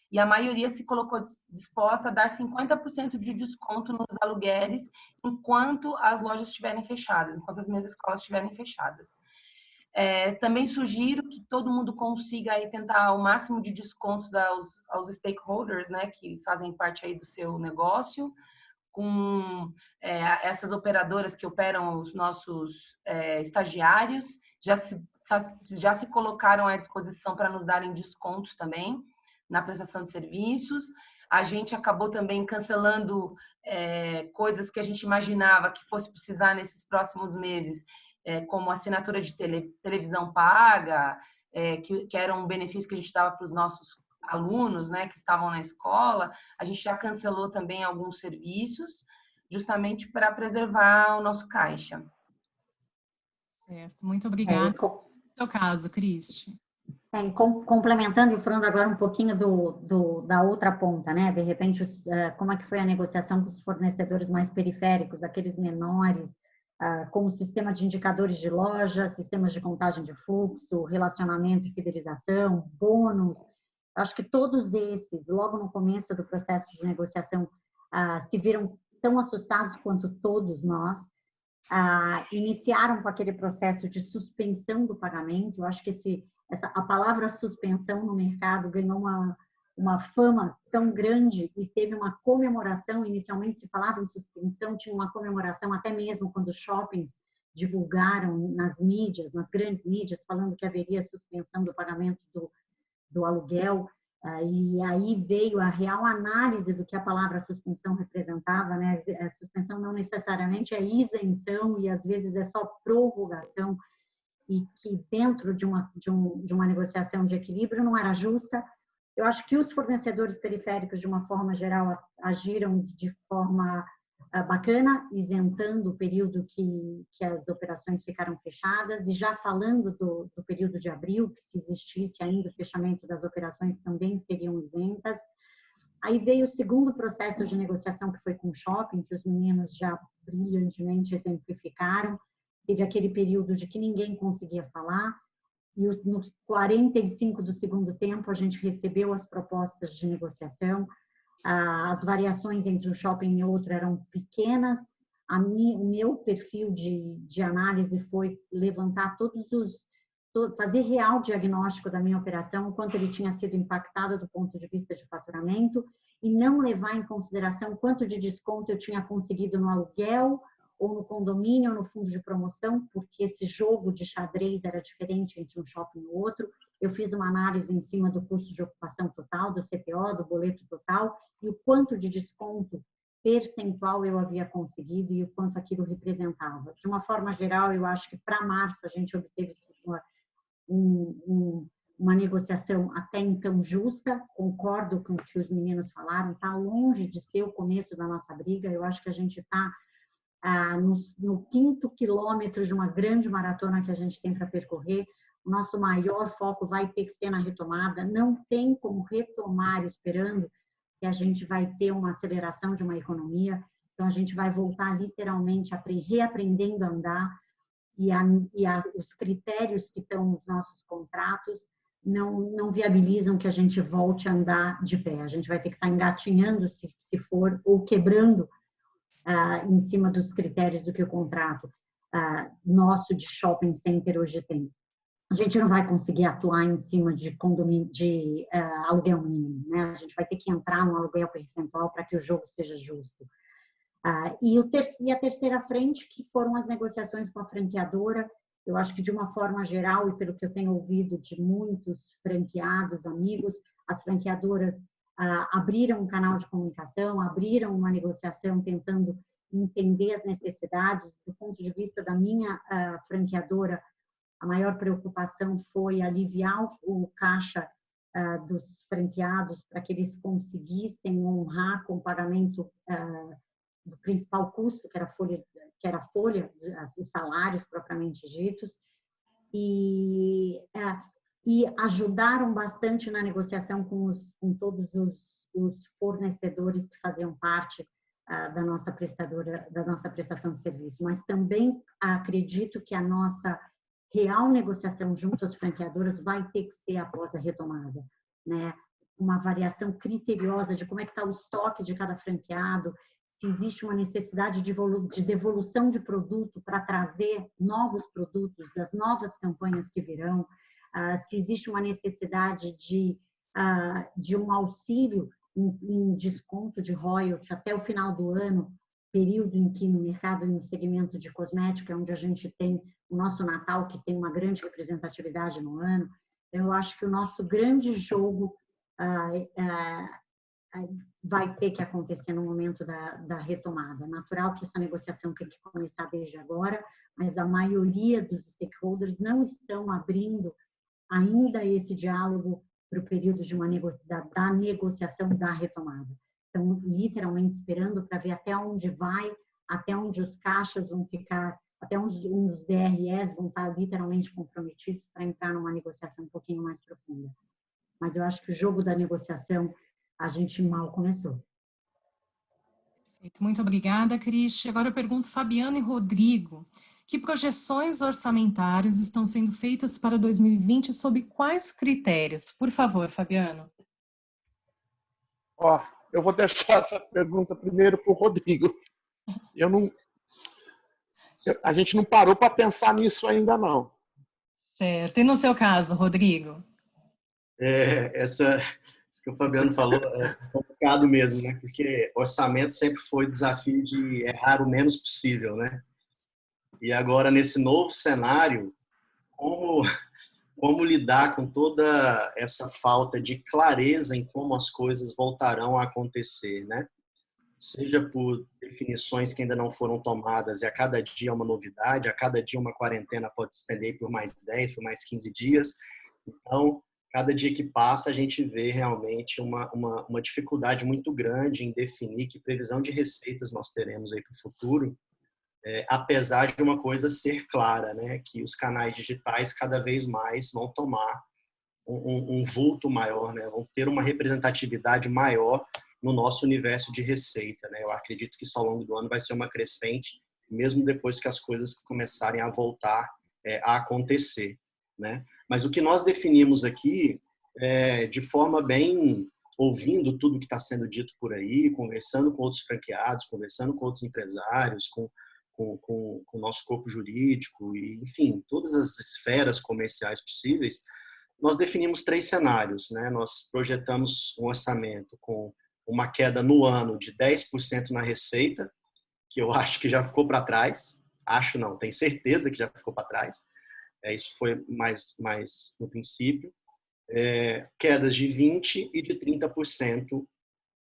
e a maioria se colocou disposta a dar 50% de desconto nos aluguéis enquanto as lojas estiverem fechadas, enquanto as minhas escolas estiverem fechadas. Também sugiro que todo mundo consiga aí tentar o máximo de descontos aos stakeholders, né, que fazem parte aí do seu negócio, com essas operadoras que operam os nossos estagiários, já se colocaram à disposição para nos darem descontos também na prestação de serviços. A gente acabou também cancelando coisas que a gente imaginava que fosse precisar nesses próximos meses, como assinatura de televisão paga, que era um benefício que a gente dava para os nossos alunos, né, que estavam na escola. A gente já cancelou também alguns serviços, justamente para preservar o nosso caixa. Certo, muito obrigada. No seu caso, Cristi. Complementando e falando agora um pouquinho da outra ponta, né? De repente, como é que foi a negociação com os fornecedores mais periféricos, aqueles menores, com o sistema de indicadores de loja, sistemas de contagem de fluxo, relacionamento e fidelização, bônus. Acho que todos esses, logo no começo do processo de negociação, se viram tão assustados quanto todos nós, iniciaram com aquele processo de suspensão do pagamento. Eu acho que a palavra suspensão no mercado ganhou uma fama tão grande e teve uma comemoração. Inicialmente se falava em suspensão, tinha uma comemoração até mesmo quando os shoppings divulgaram nas mídias, nas grandes mídias, falando que haveria suspensão do pagamento do aluguel, e aí veio a real análise do que a palavra suspensão representava, né? A suspensão não necessariamente é isenção e às vezes é só prorrogação, e que dentro de uma negociação de equilíbrio não era justa. Eu acho que os fornecedores periféricos, de uma forma geral, agiram de forma bacana, isentando o período que as operações ficaram fechadas, e já falando do período de abril, que se existisse ainda o fechamento das operações também seriam isentas. Aí veio o segundo processo de negociação, que foi com o shopping, que os meninos já brilhantemente exemplificaram. Teve aquele período de que ninguém conseguia falar, e nos 45 do segundo tempo a gente recebeu as propostas de negociação. As variações entre um shopping e outro eram pequenas. O meu perfil de análise foi levantar fazer real diagnóstico da minha operação, o quanto ele tinha sido impactado do ponto de vista de faturamento, e não levar em consideração quanto de desconto eu tinha conseguido no aluguel, ou no condomínio, ou no fundo de promoção, porque esse jogo de xadrez era diferente entre um shopping e outro. Eu fiz uma análise em cima do custo de ocupação total, do CPO, do boleto total, e o quanto de desconto percentual eu havia conseguido e o quanto aquilo representava. De uma forma geral, eu acho que para março a gente obteve uma negociação até então justa. Concordo com o que os meninos falaram, está longe de ser o começo da nossa briga. Eu acho que a gente está no 5º quilômetro de uma grande maratona que a gente tem para percorrer. O nosso maior foco vai ter que ser na retomada. Não tem como retomar esperando que a gente vai ter uma aceleração de uma economia. Então, a gente vai voltar literalmente reaprendendo a andar, e os critérios que estão nos nossos contratos não viabilizam que a gente volte a andar de pé. A gente vai ter que estar engatinhando, se for, ou quebrando em cima dos critérios do que o contrato nosso de shopping center hoje tem. A gente não vai conseguir atuar em cima de aluguel mínimo, né? A gente vai ter que entrar no aluguel percentual para que o jogo seja justo. E a terceira frente, que foram as negociações com a franqueadora. Eu acho que, de uma forma geral, e pelo que eu tenho ouvido de muitos franqueados, amigos, as franqueadoras abriram um canal de comunicação, abriram uma negociação tentando entender as necessidades. Do ponto de vista da minha franqueadora, A maior preocupação foi aliviar o caixa dos franqueados para que eles conseguissem honrar com o pagamento do principal custo, que era a folha, os salários propriamente ditos, e ajudaram bastante na negociação com todos os fornecedores que faziam parte da nossa prestação de serviço. Mas também acredito que a nossa real negociação junto às franqueadoras vai ter que ser após a retomada, né? Uma variação criteriosa de como é que está o estoque de cada franqueado, se existe uma necessidade de devolução de produto para trazer novos produtos das novas campanhas que virão, se existe uma necessidade de um auxílio em desconto de royalties até o final do ano, período em que no mercado e no segmento de cosmética, é onde a gente tem o nosso Natal, que tem uma grande representatividade no ano. Eu acho que o nosso grande jogo vai ter que acontecer no momento da retomada. É natural que essa negociação tem que começar desde agora, mas a maioria dos stakeholders não estão abrindo ainda esse diálogo para o período da negociação da retomada. Estão literalmente esperando para ver até onde vai, até onde os caixas vão ficar, até onde os DREs vão estar literalmente comprometidos para entrar numa negociação um pouquinho mais profunda. Mas eu acho que o jogo da negociação a gente mal começou. Muito obrigada, Cris. Agora eu pergunto Fabiano e Rodrigo, que projeções orçamentárias estão sendo feitas para 2020 sob quais critérios? Por favor, Fabiano. Eu vou deixar essa pergunta primeiro para o Rodrigo. A gente não parou para pensar nisso ainda, não. Certo. E no seu caso, Rodrigo? Isso que o Fabiano falou é complicado mesmo, né? Porque orçamento sempre foi desafio de errar o menos possível, né? E agora, nesse novo cenário, como lidar com toda essa falta de clareza em como as coisas voltarão a acontecer, né? Seja por definições que ainda não foram tomadas e a cada dia uma novidade, a cada dia uma quarentena pode se estender por mais 10, por mais 15 dias. Então, cada dia que passa, a gente vê realmente uma dificuldade muito grande em definir que previsão de receitas nós teremos aí para o futuro, apesar de uma coisa ser clara, né? Que os canais digitais cada vez mais vão tomar um vulto maior, né? Vão ter uma representatividade maior no nosso universo de receita, né? Eu acredito que isso ao longo do ano vai ser uma crescente, mesmo depois que as coisas começarem a voltar a acontecer, né? Mas o que nós definimos aqui, de forma bem, ouvindo tudo que está sendo dito por aí, conversando com outros franqueados, conversando com outros empresários, com o nosso corpo jurídico, e, enfim, todas as esferas comerciais possíveis, nós definimos 3 cenários, né? Nós projetamos um orçamento com uma queda no ano de 10% na receita, que eu acho que já ficou para trás. Acho não, tenho certeza que já ficou para trás. Isso foi mais no princípio. Quedas de 20% e de 30%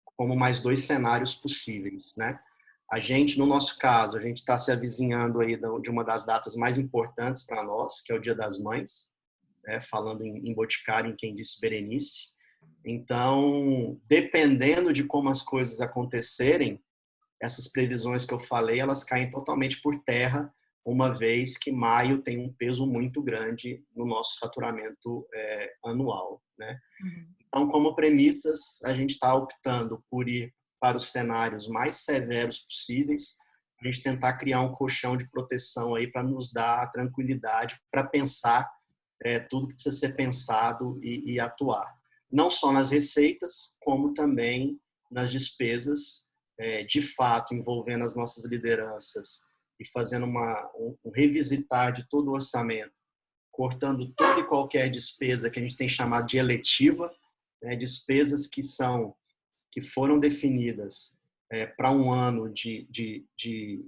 como mais 2 cenários possíveis, né? A gente, no nosso caso, a gente está se avizinhando aí de uma das datas mais importantes para nós, que é o Dia das Mães, né? Falando em Boticário, em quem disse Berenice. Então, dependendo de como as coisas acontecerem, essas previsões que eu falei, elas caem totalmente por terra, uma vez que maio tem um peso muito grande no nosso faturamento anual, né? Então, como premissas, a gente está optando por ir para os cenários mais severos possíveis, a gente tentar criar um colchão de proteção aí para nos dar tranquilidade para pensar tudo que precisa ser pensado e atuar. Não só nas receitas, como também nas despesas, de fato, envolvendo as nossas lideranças e fazendo um revisitar de todo o orçamento, cortando toda e qualquer despesa que a gente tem chamado de eletiva, né, despesas que foram definidas para um ano de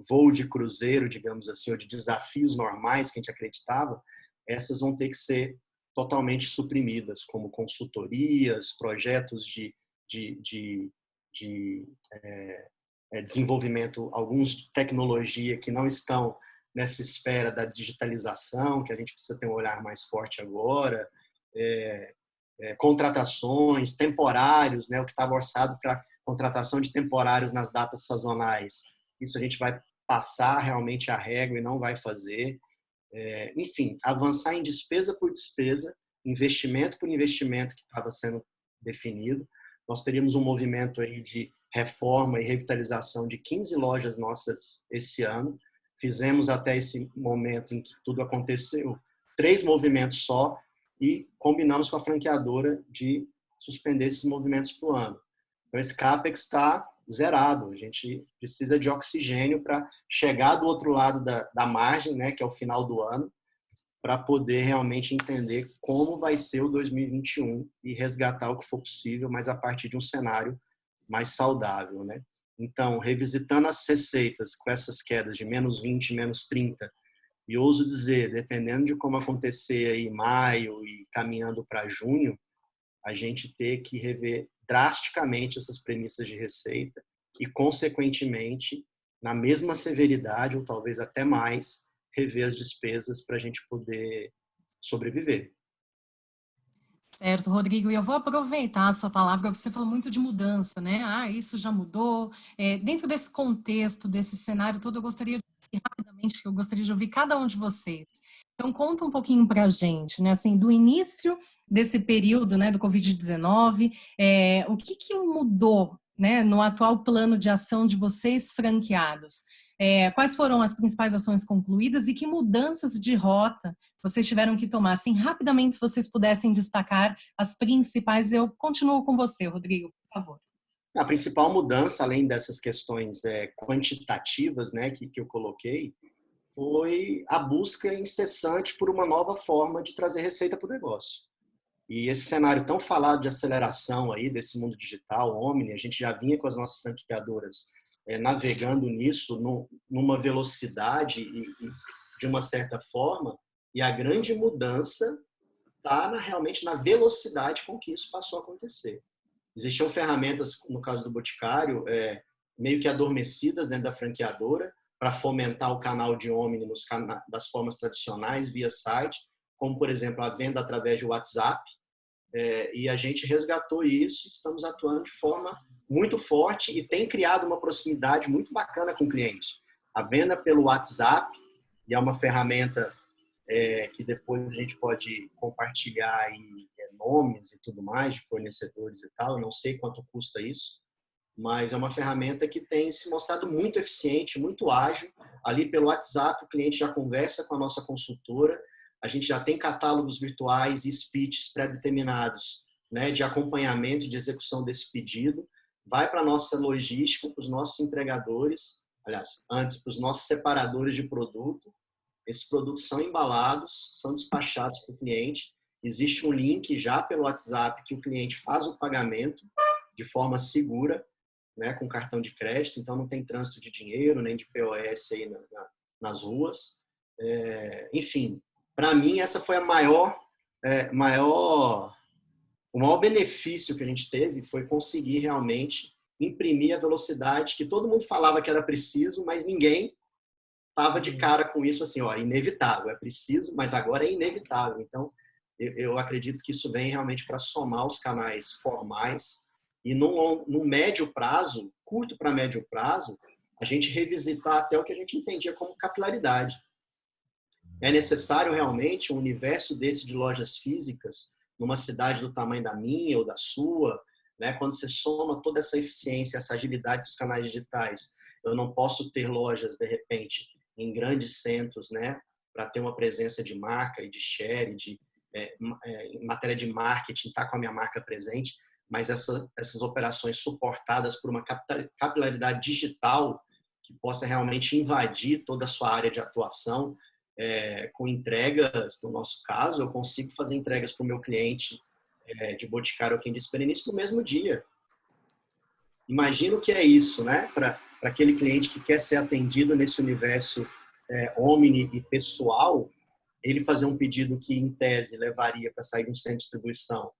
voo de cruzeiro, digamos assim, ou de desafios normais que a gente acreditava, essas vão ter que ser totalmente suprimidas, como consultorias, projetos de desenvolvimento, alguns de tecnologia que não estão nessa esfera da digitalização, que a gente precisa ter um olhar mais forte agora, contratações, temporários, né, o que estava orçado para contratação de temporários nas datas sazonais. Isso a gente vai passar realmente a régua e não vai fazer. Enfim, avançar em despesa por despesa, investimento por investimento que estava sendo definido. Nós teríamos um movimento aí de reforma e revitalização de 15 lojas nossas esse ano. Fizemos até esse momento em que tudo aconteceu 3 movimentos só e combinamos com a franqueadora de suspender esses movimentos para o ano. Então, esse CAPEX está zerado. A gente precisa de oxigênio para chegar do outro lado da margem, né, que é o final do ano, para poder realmente entender como vai ser o 2021 e resgatar o que for possível, mas a partir de um cenário mais saudável, né? Então, revisitando as receitas com essas quedas de -20, -30, e ouso dizer, dependendo de como acontecer aí maio e caminhando para junho, a gente ter que rever drasticamente essas premissas de receita e, consequentemente, na mesma severidade, ou talvez até mais, rever as despesas para a gente poder sobreviver. Certo, Rodrigo, e eu vou aproveitar a sua palavra, você falou muito de mudança, né? Ah, isso já mudou. Dentro desse contexto, desse cenário todo, eu gostaria de ouvir cada um de vocês. Então, conta um pouquinho para a gente, né? Assim, do início desse período, né, do Covid-19, o que mudou, né, no atual plano de ação de vocês franqueados? Quais foram as principais ações concluídas e que mudanças de rota vocês tiveram que tomar? Assim, rapidamente, se vocês pudessem destacar as principais, eu continuo com você, Rodrigo, por favor. A principal mudança, além dessas questões quantitativas, né, que eu coloquei, foi a busca incessante por uma nova forma de trazer receita para o negócio. E esse cenário tão falado de aceleração aí desse mundo digital, Omni, a gente já vinha com as nossas franqueadoras navegando nisso numa velocidade e de uma certa forma, e a grande mudança está realmente na velocidade com que isso passou a acontecer. Existiam ferramentas, no caso do Boticário, meio que adormecidas dentro da franqueadora para fomentar o canal de Omni das formas tradicionais, via site, como, por exemplo, a venda através de WhatsApp, e a gente resgatou isso, estamos atuando de forma muito forte e tem criado uma proximidade muito bacana com o cliente. A venda pelo WhatsApp, e é uma ferramenta que depois a gente pode compartilhar aí, nomes e tudo mais de fornecedores e tal, eu não sei quanto custa isso, mas é uma ferramenta que tem se mostrado muito eficiente, muito ágil. Ali pelo WhatsApp, o cliente já conversa com a nossa consultora, a gente já tem catálogos virtuais e speeches pré-determinados, né, de acompanhamento e de execução desse pedido, vai para a nossa logística, para os nossos entregadores, aliás, antes para os nossos separadores de produto. Esses produtos são embalados, são despachados para o cliente. Existe um link já pelo WhatsApp que o cliente faz o pagamento de forma segura, né, com cartão de crédito, então não tem trânsito de dinheiro, nem de POS aí nas ruas. Enfim, para mim essa foi o maior benefício que a gente teve, foi conseguir realmente imprimir a velocidade que todo mundo falava que era preciso, mas ninguém estava de cara com isso, assim, inevitável, é preciso, mas agora é inevitável. Então, eu acredito que isso vem realmente para somar os canais formais e no médio prazo, curto para médio prazo, a gente revisitar até o que a gente entendia como capilaridade. É necessário realmente um universo desse de lojas físicas numa cidade do tamanho da minha ou da sua, né? Quando você soma toda essa eficiência, essa agilidade dos canais digitais, eu não posso ter lojas, de repente, em grandes centros, né, para ter uma presença de marca e de share, em matéria de marketing, tá com a minha marca presente, mas essas operações suportadas por uma capilaridade digital que possa realmente invadir toda a sua área de atuação, com entregas, no nosso caso, eu consigo fazer entregas para o meu cliente de Boticário ou quem disse Berenice no mesmo dia. Imagina o que é isso, né? Para aquele cliente que quer ser atendido nesse universo omni e pessoal, ele fazer um pedido que, em tese, levaria para sair de um centro de distribuição,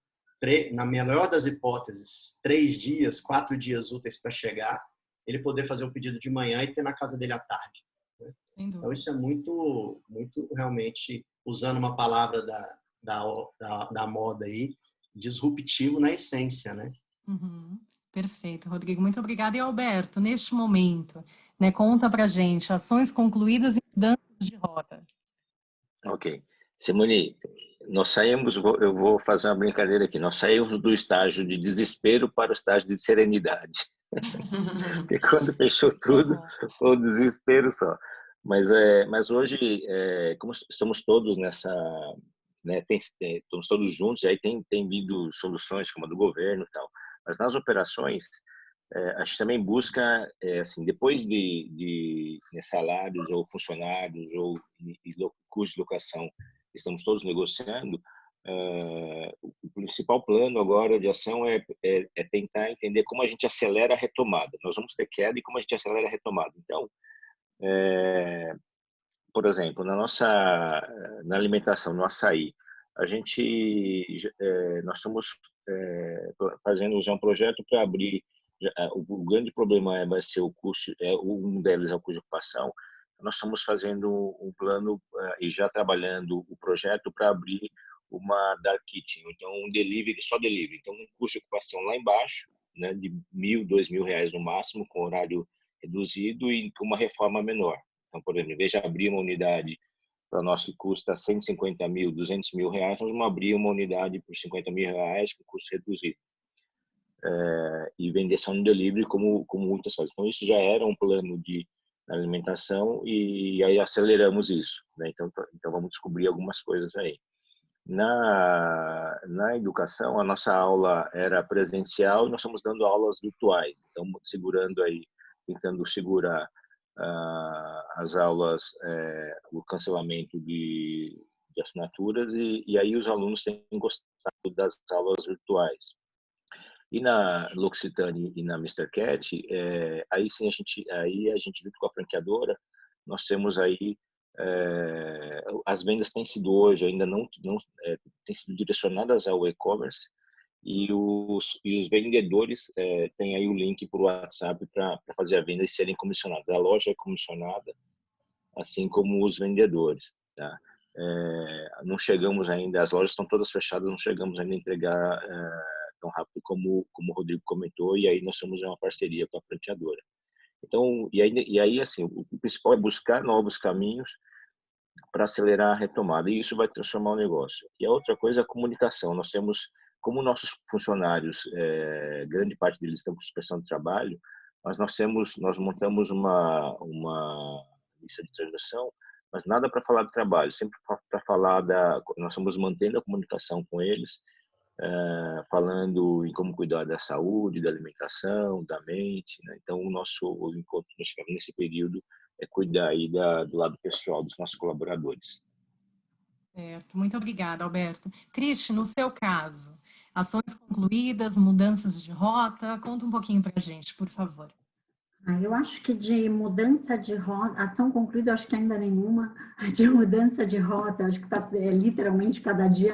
na melhor das hipóteses, 3 dias, 4 dias úteis para chegar, ele poder fazer o pedido de manhã e ter na casa dele à tarde. né? Sem Então, dúvida. isso é muito, muito realmente, usando uma palavra da moda aí, disruptivo na essência, né? Uhum. Perfeito, Rodrigo. Muito obrigada. E Alberto, neste momento, né, conta pra gente ações concluídas e mudanças de rota. Ok. Simone, nós saímos, eu vou fazer uma brincadeira aqui, nós saímos do estágio de desespero para o estágio de serenidade. Porque quando fechou Tá tudo, bom. foi o desespero só. Mas hoje, como estamos todos nessa, né, estamos todos juntos, aí tem vindo soluções como a do governo e tal. Mas nas operações, a gente também busca, assim, depois de salários ou funcionários ou custos de locação, estamos todos negociando. O principal plano agora de ação é tentar entender como a gente acelera a retomada. Nós vamos ter queda e como a gente acelera a retomada. Então, por exemplo, na alimentação, no açaí, nós estamos fazendo já um projeto para abrir. O grande problema vai ser o custo, um deles é o custo de ocupação. Nós estamos fazendo um plano e já trabalhando o projeto para abrir uma dark kitchen, então um delivery, só delivery, então um custo de ocupação lá embaixo, né, de R$ 1.000, R$ 2.000 no máximo, com horário reduzido e com uma reforma menor. Então, por exemplo, em vez de abrir uma unidade para nós que custa 150 mil, 200 mil reais, nós vamos abrir uma unidade por 50 mil reais com custo reduzido. E vender só no delivery, como muitas fazem. Então, isso já era um plano de alimentação e aí aceleramos isso, né? Então, vamos descobrir algumas coisas aí. Na educação, a nossa aula era presencial e nós estamos dando aulas virtuais. Então, tentando segurar as aulas, o cancelamento de assinaturas e aí os alunos têm gostado das aulas virtuais. E na L'Occitane e na Mr. Cat, aí sim a gente junto com a franqueadora, nós temos aí as vendas têm sido hoje ainda não têm sido direcionadas ao e-commerce e os vendedores têm aí o link para o WhatsApp para fazer a venda e serem comissionados. A loja é comissionada, assim como os vendedores, tá? Não chegamos ainda, as lojas estão todas fechadas, não chegamos ainda a entregar tão rápido como o Rodrigo comentou, e aí nós somos uma parceria com a franqueadora. Então, e aí assim, o principal é buscar novos caminhos para acelerar a retomada, e isso vai transformar o negócio. E a outra coisa é a comunicação. Nós temos, como nossos funcionários, grande parte deles estão com suspensão de trabalho, mas nós montamos uma lista de transação, mas nada para falar de trabalho, sempre para falar nós estamos mantendo a comunicação com eles, falando em como cuidar da saúde, da alimentação, da mente, né? Então o encontro que nós tivemos nesse período é cuidar aí do lado pessoal dos nossos colaboradores. Certo, muito obrigada, Alberto. Cristi, no seu caso, ações concluídas, mudanças de rota, conta um pouquinho para a gente, por favor. Eu acho que de mudança de rota, ação concluída, eu acho que ainda nenhuma. De mudança de rota, acho que literalmente cada dia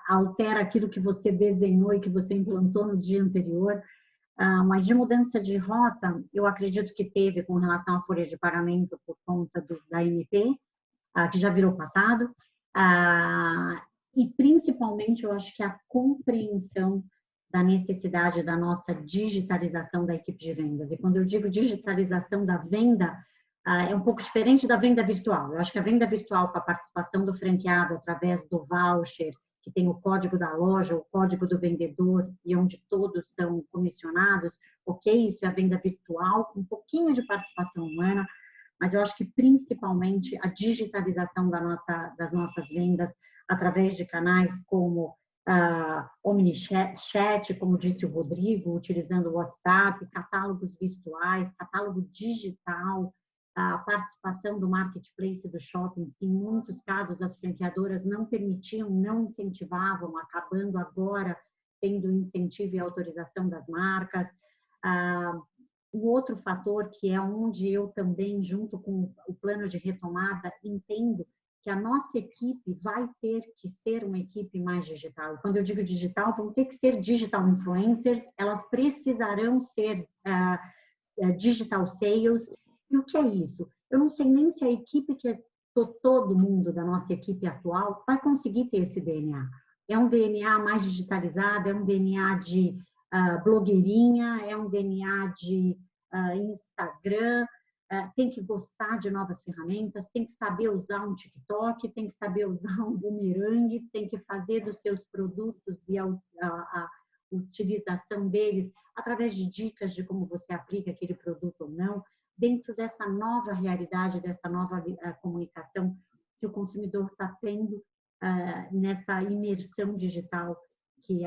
altera aquilo que você desenhou e que você implantou no dia anterior. Mas de mudança de rota, eu acredito que teve com relação à folha de pagamento por conta da MP, que já virou passado. E principalmente eu acho que a compreensão da necessidade da nossa digitalização da equipe de vendas. E quando eu digo digitalização da venda, é um pouco diferente da venda virtual. Eu acho que a venda virtual, com a participação do franqueado através do voucher, que tem o código da loja, o código do vendedor, e onde todos são comissionados, ok, isso é a venda virtual, com um pouquinho de participação humana, mas eu acho que principalmente a digitalização das nossas vendas através de canais como OmniChat, como disse o Rodrigo, utilizando o WhatsApp, catálogos virtuais, catálogo digital, a participação do marketplace dos shoppings, que em muitos casos as franqueadoras não permitiam, não incentivavam, acabando agora tendo incentivo e autorização das marcas. O outro fator, que é onde eu também, junto com o plano de retomada, entendo que a nossa equipe vai ter que ser uma equipe mais digital. Quando eu digo digital, vão ter que ser digital influencers, elas precisarão ser digital sales. E o que é isso? eu não sei nem se a equipe todo mundo da nossa equipe atual vai conseguir ter esse DNA. É um DNA mais digitalizado, é um DNA de blogueirinha, é um DNA de Instagram, tem que gostar de novas ferramentas, tem que saber usar um TikTok, tem que saber usar um boomerang, tem que fazer dos seus produtos e a utilização deles através de dicas de como você aplica aquele produto ou não, dentro dessa nova realidade, dessa nova comunicação que o consumidor está tendo nessa imersão digital que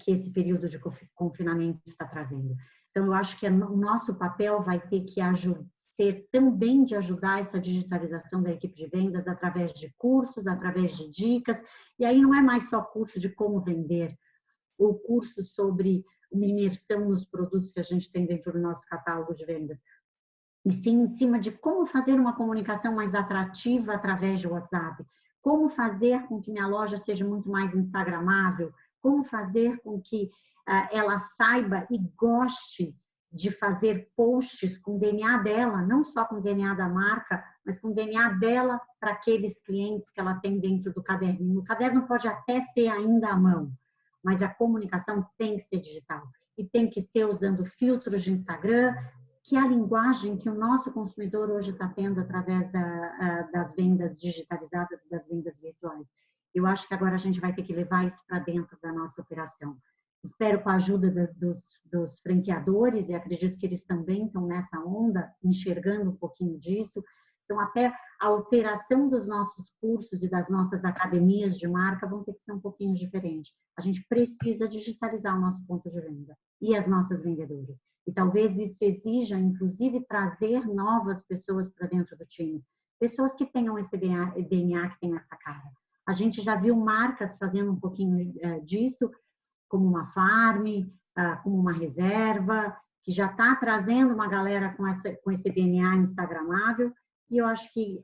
esse período de confinamento está trazendo. Então, eu acho que o nosso papel vai ter que ser também de ajudar essa digitalização da equipe de vendas através de cursos, através de dicas, e aí não é mais só curso de como vender, ou curso sobre uma imersão nos produtos que a gente tem dentro do nosso catálogo de vendas, e sim em cima de como fazer uma comunicação mais atrativa através de WhatsApp, como fazer com que minha loja seja muito mais instagramável, como fazer com que ela saiba e goste de fazer posts com o DNA dela, não só com o DNA da marca, mas com o DNA dela para aqueles clientes que ela tem dentro do caderninho. O caderno pode até ser ainda à mão, mas a comunicação tem que ser digital e tem que ser usando filtros de Instagram, que é a linguagem que o nosso consumidor hoje está tendo através das vendas digitalizadas, das vendas virtuais. Eu acho que agora a gente vai ter que levar isso para dentro da nossa operação. Espero com a ajuda dos franqueadores, e acredito que eles também estão nessa onda, enxergando um pouquinho disso. Então, até a alteração dos nossos cursos e das nossas academias de marca vão ter que ser um pouquinho diferente. A gente precisa digitalizar o nosso ponto de venda e as nossas vendedoras. E talvez isso exija, inclusive, trazer novas pessoas para dentro do time. Pessoas que tenham esse DNA, que tenham essa cara. A gente já viu marcas fazendo um pouquinho disso, como uma Farm, como uma Reserva, que já está trazendo uma galera com esse DNA instagramável, e eu acho que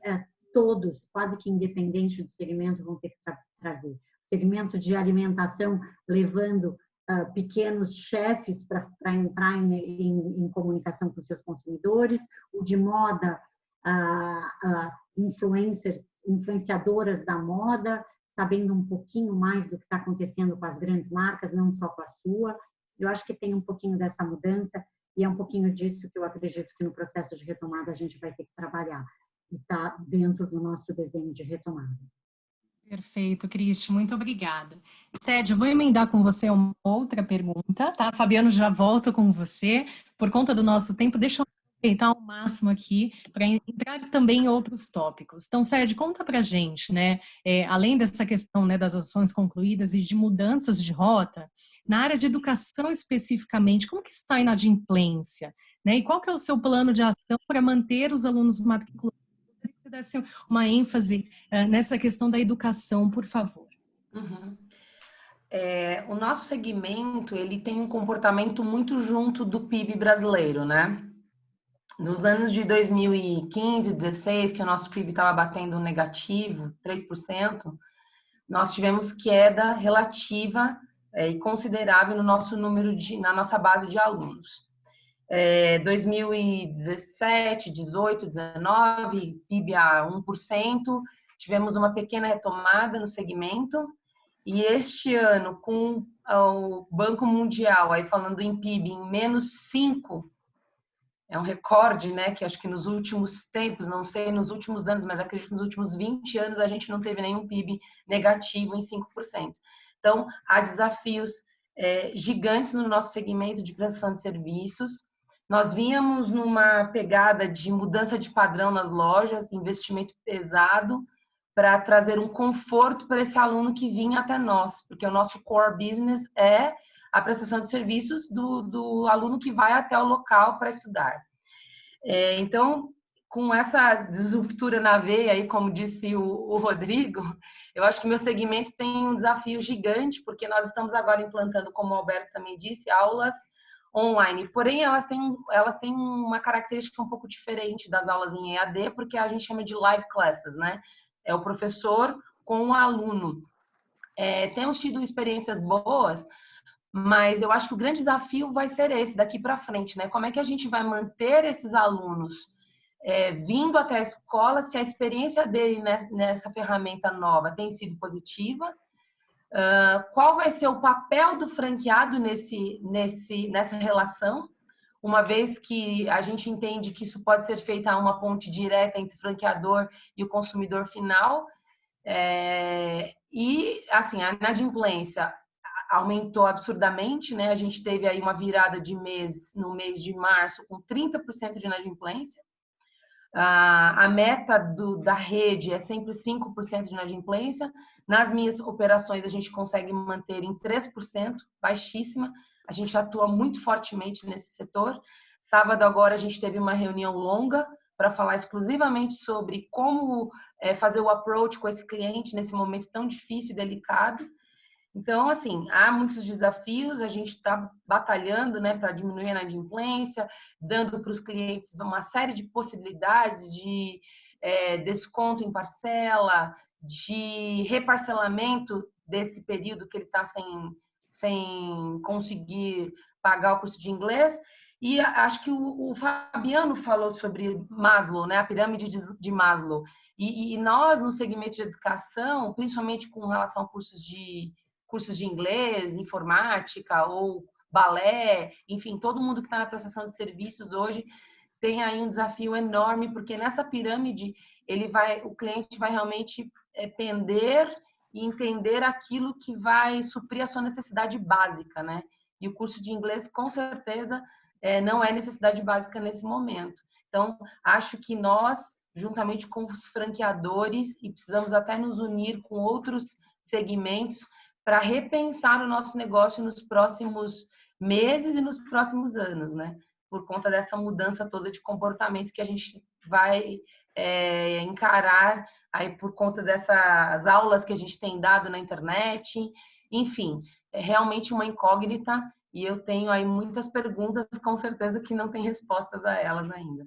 todos, quase que independente do segmento, vão ter que trazer. O segmento de alimentação levando pequenos chefes para entrar em comunicação com seus consumidores, o de moda, influenciadoras da moda, sabendo um pouquinho mais do que está acontecendo com as grandes marcas, não só com a sua. Eu acho que tem um pouquinho dessa mudança e é um pouquinho disso que eu acredito que no processo de retomada a gente vai ter que trabalhar e está dentro do nosso desenho de retomada. Perfeito, Cristi, muito obrigada. Cédia, eu vou emendar com você uma outra pergunta, tá? Fabiano, já volto com você. Por conta do nosso tempo, deixa eu aproveitar ao máximo aqui para entrar também em outros tópicos. Então, Cédia, conta pra gente, né? Além dessa questão, né, das ações concluídas e de mudanças de rota, na área de educação especificamente, como que está a inadimplência? Né? E qual que é o seu plano de ação para manter os alunos matriculados? Você desse uma ênfase nessa questão da educação, por favor. Uhum. O nosso segmento, ele tem um comportamento muito junto do PIB brasileiro, né? Nos anos de 2015, 16, que o nosso PIB estava batendo negativo, 3%, nós tivemos queda relativa e considerável no nosso na nossa base de alunos. 2017, 18, 19, PIB a 1%, tivemos uma pequena retomada no segmento, e este ano, com o Banco Mundial aí falando em PIB em menos 5%, é um recorde, né? Que acho que nos últimos tempos, não sei nos últimos anos, mas acredito que nos últimos 20 anos a gente não teve nenhum PIB negativo em 5%. Então, há desafios gigantes no nosso segmento de prestação de serviços. Nós vínhamos numa pegada de mudança de padrão nas lojas, investimento pesado, para trazer um conforto para esse aluno que vinha até nós, porque o nosso core business é a prestação de serviços do aluno que vai até o local para estudar. Então, com essa disruptura na veia, aí, como disse o Rodrigo, eu acho que meu segmento tem um desafio gigante, porque nós estamos agora implantando, como o Alberto também disse, aulas online. Porém, elas têm uma característica um pouco diferente das aulas em EAD, porque a gente chama de live classes, né? É o professor com o aluno. Temos tido experiências boas, mas eu acho que o grande desafio vai ser esse daqui para frente, né? Como é que a gente vai manter esses alunos vindo até a escola, se a experiência dele nessa ferramenta nova tem sido positiva, qual vai ser o papel do franqueado nessa relação, uma vez que a gente entende que isso pode ser feito a uma ponte direta entre o franqueador e o consumidor final. E, assim, a inadimplência aumentou absurdamente, né? A gente teve aí uma virada de mês no mês de março com 30% de inadimplência. A meta da rede é sempre 5% de inadimplência. Nas minhas operações, a gente consegue manter em 3%, baixíssima. A gente atua muito fortemente nesse setor. Sábado agora a gente teve uma reunião longa para falar exclusivamente sobre como fazer o approach com esse cliente nesse momento tão difícil e delicado. Então, assim, há muitos desafios, a gente está batalhando, né, para diminuir a inadimplência, dando para os clientes uma série de possibilidades de desconto em parcela, de reparcelamento desse período que ele está sem conseguir pagar o curso de inglês. E acho que o Fabiano falou sobre Maslow, né, a pirâmide de Maslow. E nós, no segmento de educação, principalmente com relação a cursos de inglês, informática ou balé, enfim, todo mundo que está na prestação de serviços hoje tem aí um desafio enorme, porque nessa pirâmide o cliente vai realmente pender e entender aquilo que vai suprir a sua necessidade básica, né? E o curso de inglês, com certeza, não é necessidade básica nesse momento. Então, acho que nós, juntamente com os franqueadores, e precisamos até nos unir com outros segmentos, para repensar o nosso negócio nos próximos meses e nos próximos anos, né? Por conta dessa mudança toda de comportamento que a gente vai encarar aí por conta dessas aulas que a gente tem dado na internet. Enfim, é realmente uma incógnita e eu tenho aí muitas perguntas, com certeza que não tem respostas a elas ainda.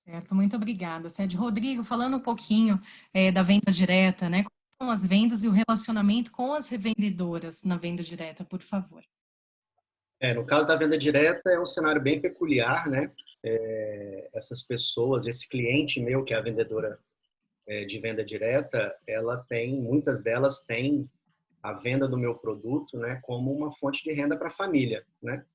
Certo, muito obrigada, Sérgio. Rodrigo, falando um pouquinho da venda direta, né? Como as vendas e o relacionamento com as revendedoras na venda direta, por favor. No caso da venda direta é um cenário bem peculiar, né? Essas pessoas, esse cliente meu, que é a vendedora de venda direta, muitas delas têm a venda do meu produto, né, como uma fonte de renda para a família, né?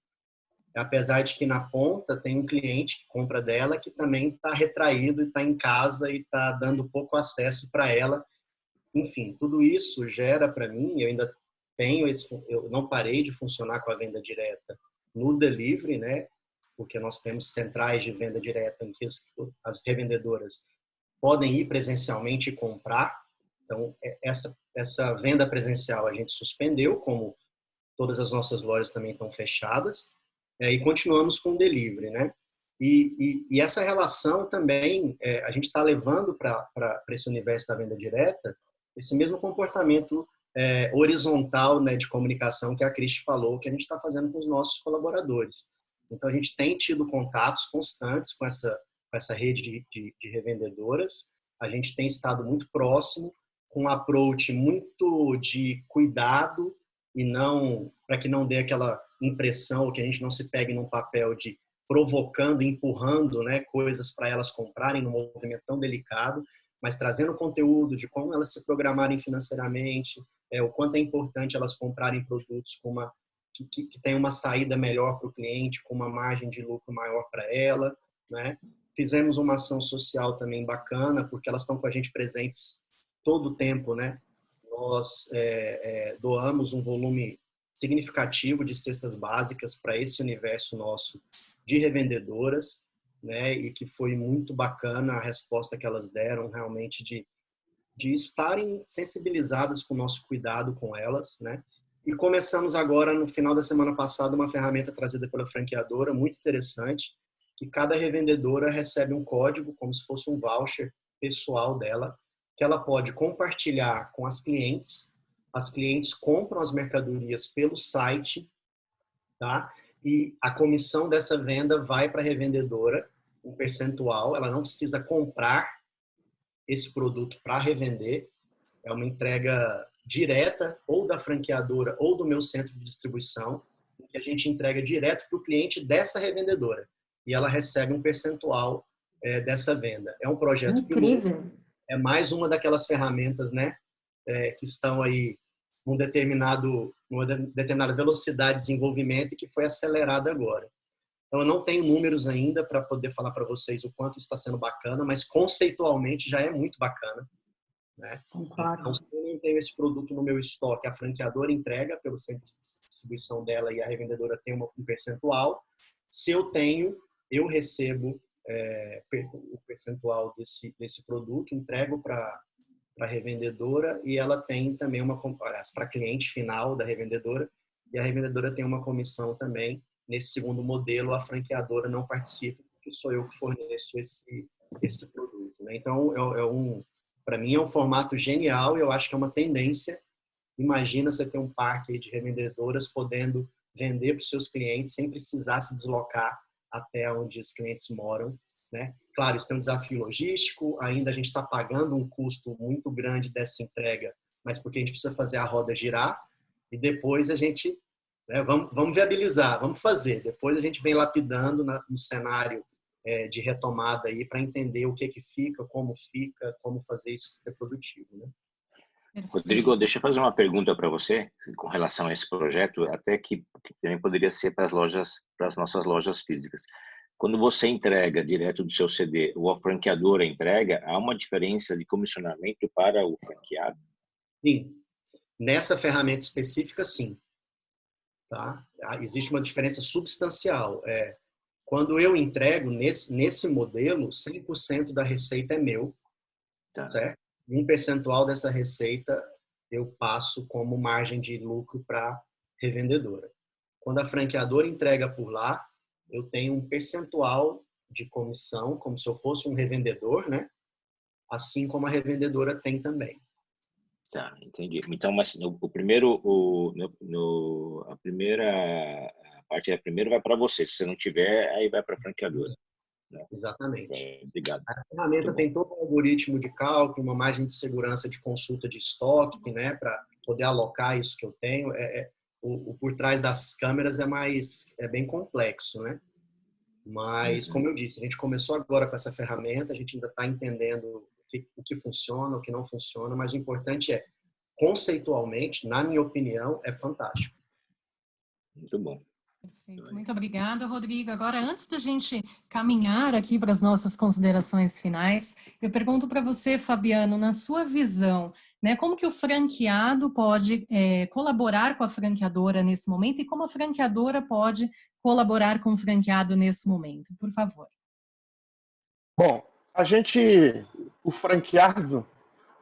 Apesar de que na ponta tem um cliente que compra dela que também está retraído e está em casa e está dando pouco acesso para ela. Enfim, tudo isso gera para mim, eu não parei de funcionar com a venda direta no delivery, né? Porque nós temos centrais de venda direta em que as revendedoras podem ir presencialmente e comprar. Então, essa venda presencial a gente suspendeu, como todas as nossas lojas também estão fechadas, e continuamos com o delivery, né? E essa relação também, a gente está levando para esse universo da venda direta esse mesmo comportamento horizontal, né, de comunicação que a Cristi falou, que a gente está fazendo com os nossos colaboradores. Então, a gente tem tido contatos constantes com essa rede de revendedoras, a gente tem estado muito próximo, com um approach muito de cuidado e não para que não dê aquela impressão, que a gente não se pegue num papel de provocando, empurrando, né, coisas para elas comprarem num movimento tão delicado, mas trazendo conteúdo de como elas se programarem financeiramente, o quanto é importante elas comprarem produtos que tem uma saída melhor para o cliente, com uma margem de lucro maior para ela, né? Fizemos uma ação social também bacana, porque elas estão com a gente presentes todo o tempo, né? Nós doamos um volume significativo de cestas básicas para esse universo nosso de revendedoras, né? E que foi muito bacana a resposta que elas deram, realmente de estarem sensibilizadas com o nosso cuidado com elas, né? E começamos agora, no final da semana passada, uma ferramenta trazida pela franqueadora, muito interessante, que cada revendedora recebe um código, como se fosse um voucher pessoal dela, que ela pode compartilhar com as clientes compram as mercadorias pelo site, tá? E a comissão dessa venda vai para a revendedora, um percentual, ela não precisa comprar esse produto para revender, é uma entrega direta ou da franqueadora ou do meu centro de distribuição, que a gente entrega direto para o cliente dessa revendedora. E ela recebe um percentual dessa venda. É um projeto Incrível. é mais uma daquelas ferramentas, né, que estão aí numa determinada velocidade de desenvolvimento e que foi acelerada agora. Então, eu não tenho números ainda para poder falar para vocês o quanto está sendo bacana, mas conceitualmente já é muito bacana, né? Concordo. Então, se eu não tenho esse produto no meu estoque, a franqueadora entrega pelo centro de distribuição dela e a revendedora tem um percentual. Se eu tenho, eu recebo o percentual desse produto, entrego para a revendedora e ela tem também para cliente final da revendedora, e a revendedora tem uma comissão também. Nesse segundo modelo, a franqueadora não participa, porque sou eu que forneço esse produto, né? Então, para mim é um formato genial e eu acho que é uma tendência. Imagina você ter um parque aí de revendedoras podendo vender para os seus clientes sem precisar se deslocar até onde os clientes moram, né? Claro, isso tem um desafio logístico, ainda a gente está pagando um custo muito grande dessa entrega, mas porque a gente precisa fazer a roda girar e depois a gente, né, vamos viabilizar, vamos fazer. Depois a gente vem lapidando no cenário de retomada aí para entender o que fica, como fazer isso ser produtivo, né? Rodrigo, deixa eu fazer uma pergunta para você com relação a esse projeto, até que também poderia ser para as nossas lojas físicas. Quando você entrega direto do seu CD, ou a franqueadora entrega, há uma diferença de comissionamento para o franqueado? Sim. Nessa ferramenta específica, sim. Tá? Existe uma diferença substancial. Quando eu entrego nesse modelo, 100% da receita é meu, Tá. certo? E um percentual dessa receita eu passo como margem de lucro para revendedora. Quando a franqueadora entrega por lá, eu tenho um percentual de comissão, como se eu fosse um revendedor, né? Assim como a revendedora tem também. Tá, entendi. Então, mas a primeira vai para você. Se você não tiver, aí vai para a franqueadora. Né? Exatamente. Obrigado. A ferramenta tem todo um algoritmo de cálculo, uma margem de segurança de consulta de estoque, né? Para poder alocar isso que eu tenho. O por trás das câmeras é bem complexo, né? Mas, como eu disse, a gente começou agora com essa ferramenta, a gente ainda está entendendo o que funciona, o que não funciona, mas o importante conceitualmente, na minha opinião, é fantástico. Muito bom. Perfeito. Muito obrigada, Rodrigo. Agora, antes da gente caminhar aqui para as nossas considerações finais, eu pergunto para você, Fabiano, na sua visão, né, como que o franqueado pode colaborar com a franqueadora nesse momento e como a franqueadora pode colaborar com o franqueado nesse momento? Por favor. Bom, o franqueado,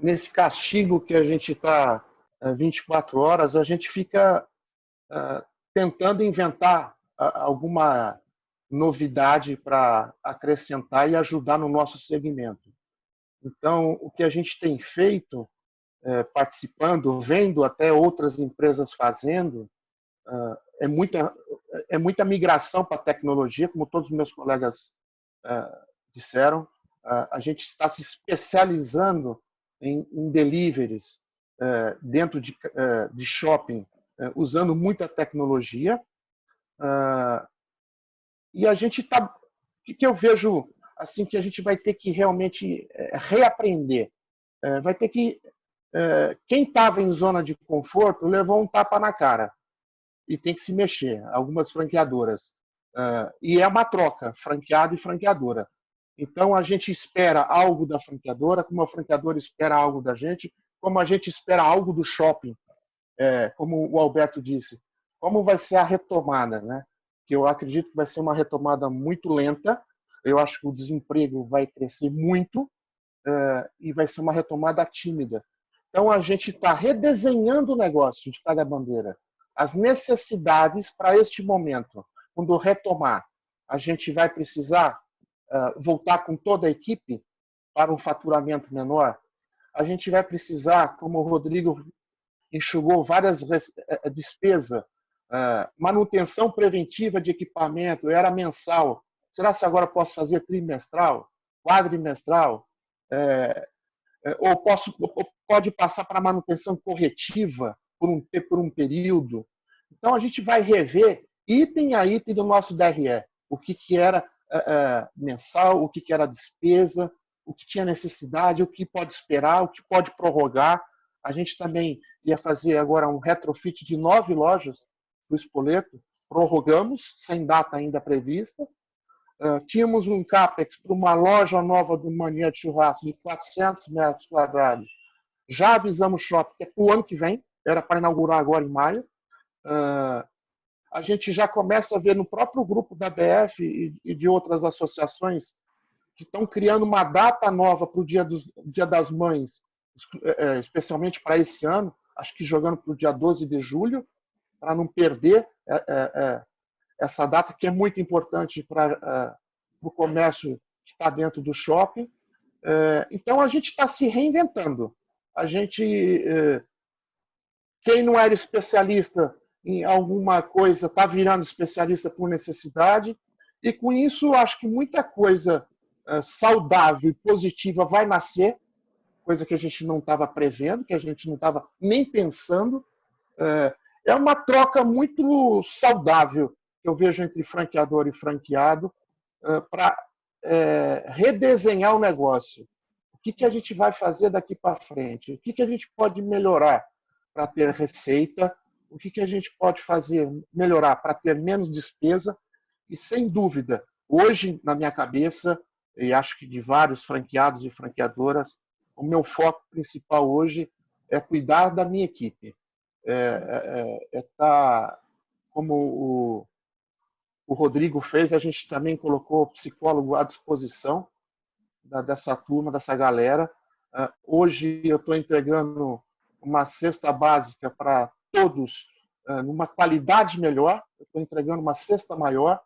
nesse castigo que a gente está 24 horas, a gente fica tentando inventar alguma novidade para acrescentar e ajudar no nosso segmento. Então, o que a gente tem feito, participando, vendo até outras empresas fazendo, é muita migração para a tecnologia, como todos os meus colegas disseram. A gente está se especializando em deliveries dentro de shopping, usando muita tecnologia. E a gente está... O que eu vejo assim que a gente vai ter que realmente reaprender? Vai ter que... Quem estava em zona de conforto levou um tapa na cara e tem que se mexer, algumas franqueadoras. E é uma troca, franqueado e franqueadora. Então, a gente espera algo da franqueadora, como a franqueadora espera algo da gente, como a gente espera algo do shopping, como o Alberto disse. Como vai ser a retomada, né? Que eu acredito que vai ser uma retomada muito lenta. Eu acho que o desemprego vai crescer muito e vai ser uma retomada tímida. Então, a gente está redesenhando o negócio de cada bandeira. As necessidades para este momento. Quando retomar, a gente vai precisar voltar com toda a equipe para um faturamento menor. A gente vai precisar, como o Rodrigo enxugou várias despesas, manutenção preventiva de equipamento, era mensal. Será que agora posso fazer trimestral, quadrimestral? Ou pode passar para manutenção corretiva por um período? Então, a gente vai rever item a item do nosso DRE. O que era mensal, o que era despesa, o que tinha necessidade, o que pode esperar, o que pode prorrogar. A gente também ia fazer agora um retrofit de 9 lojas do Spoleto, prorrogamos, sem data ainda prevista. Tínhamos um CAPEX para uma loja nova do Mania de Churrasco de 400 metros quadrados. Já avisamos o shopping que é para o ano que vem, era para inaugurar agora em maio. A gente já começa a ver no próprio grupo da BF e de outras associações que estão criando uma data nova para o Dia das Mães, especialmente para esse ano, acho que jogando para o dia 12 de julho, para não perder essa data que é muito importante para o comércio que está dentro do shopping. Então, a gente está se reinventando. Quem não era especialista em alguma coisa está virando especialista por necessidade, e com isso acho que muita coisa saudável e positiva vai nascer, coisa que a gente não estava prevendo, que a gente não estava nem pensando. É uma troca muito saudável que eu vejo entre franqueador e franqueado para redesenhar o negócio. O que a gente vai fazer daqui para frente? O que a gente pode melhorar para ter receita? O que a gente pode melhorar para ter menos despesa? E, sem dúvida, hoje, na minha cabeça, e acho que de vários franqueados e franqueadoras, o meu foco principal hoje é cuidar da minha equipe. Como o Rodrigo fez, a gente também colocou psicólogo à disposição dessa turma, dessa galera. Hoje eu estou entregando uma cesta básica para todos, numa qualidade melhor, eu estou entregando uma cesta maior.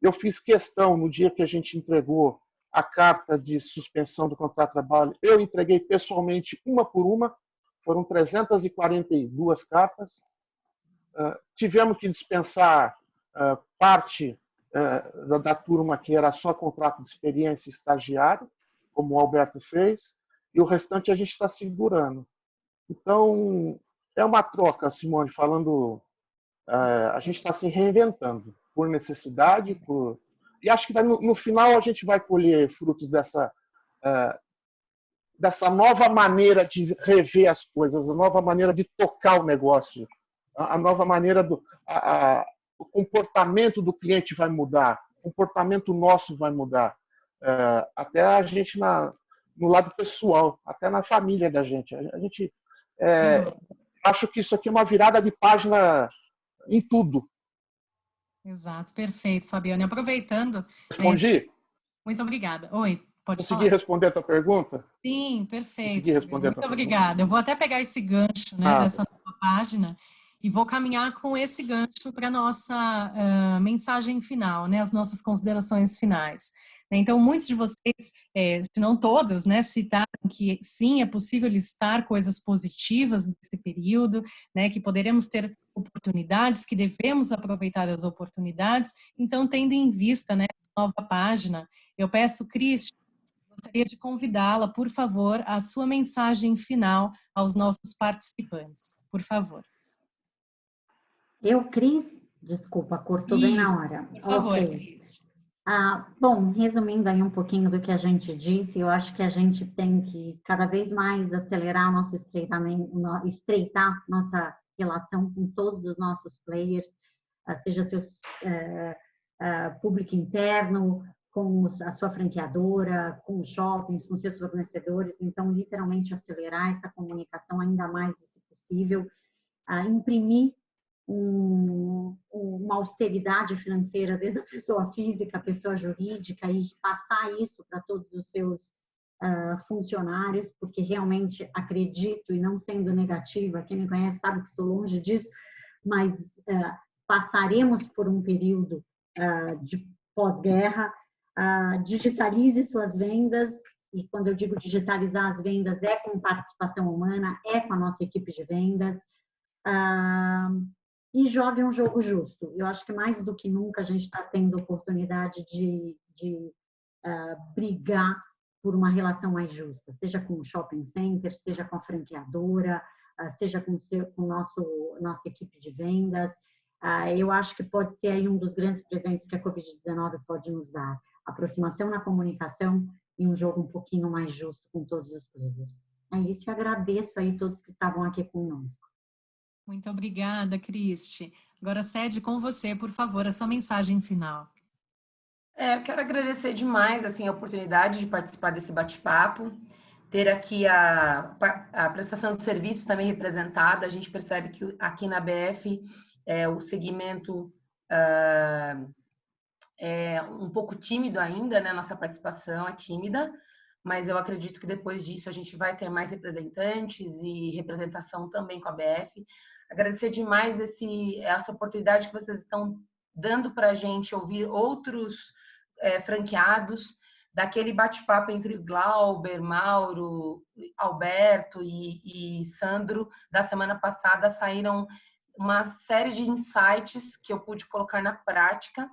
Eu fiz questão, no dia que a gente entregou a carta de suspensão do contrato de trabalho, eu entreguei pessoalmente uma por uma, foram 342 cartas. Tivemos que dispensar parte da turma que era só contrato de experiência e estagiário, como o Alberto fez, e o restante a gente está segurando. Então, é uma troca, Simone, falando, a gente está se reinventando por necessidade, e acho que no final a gente vai colher frutos dessa nova maneira de rever as coisas, a nova maneira de tocar o negócio, a nova maneira o comportamento do cliente vai mudar, o comportamento nosso vai mudar, até a gente no lado pessoal, até na família da gente. A gente acho que isso aqui é uma virada de página em tudo. Exato, perfeito, Fabiane. Aproveitando... Respondi? Muito obrigada. Oi, pode Consegui falar. responder a tua pergunta? Sim, perfeito. Consegui responder a tua Muito obrigada. Eu vou até pegar esse gancho, né, dessa nova página e vou caminhar com esse gancho para a nossa mensagem final, né, as nossas considerações finais. Então, muitos de vocês, se não todos, né, citaram que sim, é possível listar coisas positivas desse período, né, que poderemos ter oportunidades, que devemos aproveitar as oportunidades. Então, tendo em vista, né, a nova página, eu peço, Cristian, gostaria de convidá-la, por favor, a sua mensagem final aos nossos participantes. Por favor. Cris? Desculpa, cortou bem na hora. Por favor, ok. Bom, resumindo aí um pouquinho do que a gente disse, eu acho que a gente tem que cada vez mais acelerar o nosso estreitar nossa relação com todos os nossos players, seja seu público interno, com a sua franqueadora, com os shoppings, com seus fornecedores. Então, literalmente acelerar essa comunicação ainda mais, se possível, imprimir uma austeridade financeira desde a pessoa física, a pessoa jurídica, e passar isso para todos os seus funcionários, porque realmente acredito, e não sendo negativa, quem me conhece sabe que sou longe disso, mas passaremos por um período de pós-guerra. Digitalize suas vendas, e quando eu digo digitalizar as vendas, é com participação humana, é com a nossa equipe de vendas, e jogue um jogo justo. Eu acho que mais do que nunca a gente está tendo oportunidade de brigar por uma relação mais justa, seja com o shopping center, seja com a franqueadora, seja com nossa equipe de vendas. Eu acho que pode ser aí um dos grandes presentes que a Covid-19 pode nos dar. aproximação na comunicação e um jogo um pouquinho mais justo com todos os players. É isso, eu agradeço aí todos que estavam aqui conosco. Muito obrigada, Cristi. Agora, Sede, com você, por favor, a sua mensagem final. Eu quero agradecer demais assim, a oportunidade de participar desse bate-papo, ter aqui a prestação de serviços também representada. A gente percebe que aqui na BF o segmento é um pouco tímido ainda, né? Nossa participação é tímida, mas eu acredito que depois disso a gente vai ter mais representantes e representação também com a BF. Agradecer demais essa oportunidade que vocês estão dando para a gente ouvir outros franqueados, daquele bate-papo entre Glauber, Mauro, Alberto e Sandro da semana passada, saíram uma série de insights que eu pude colocar na prática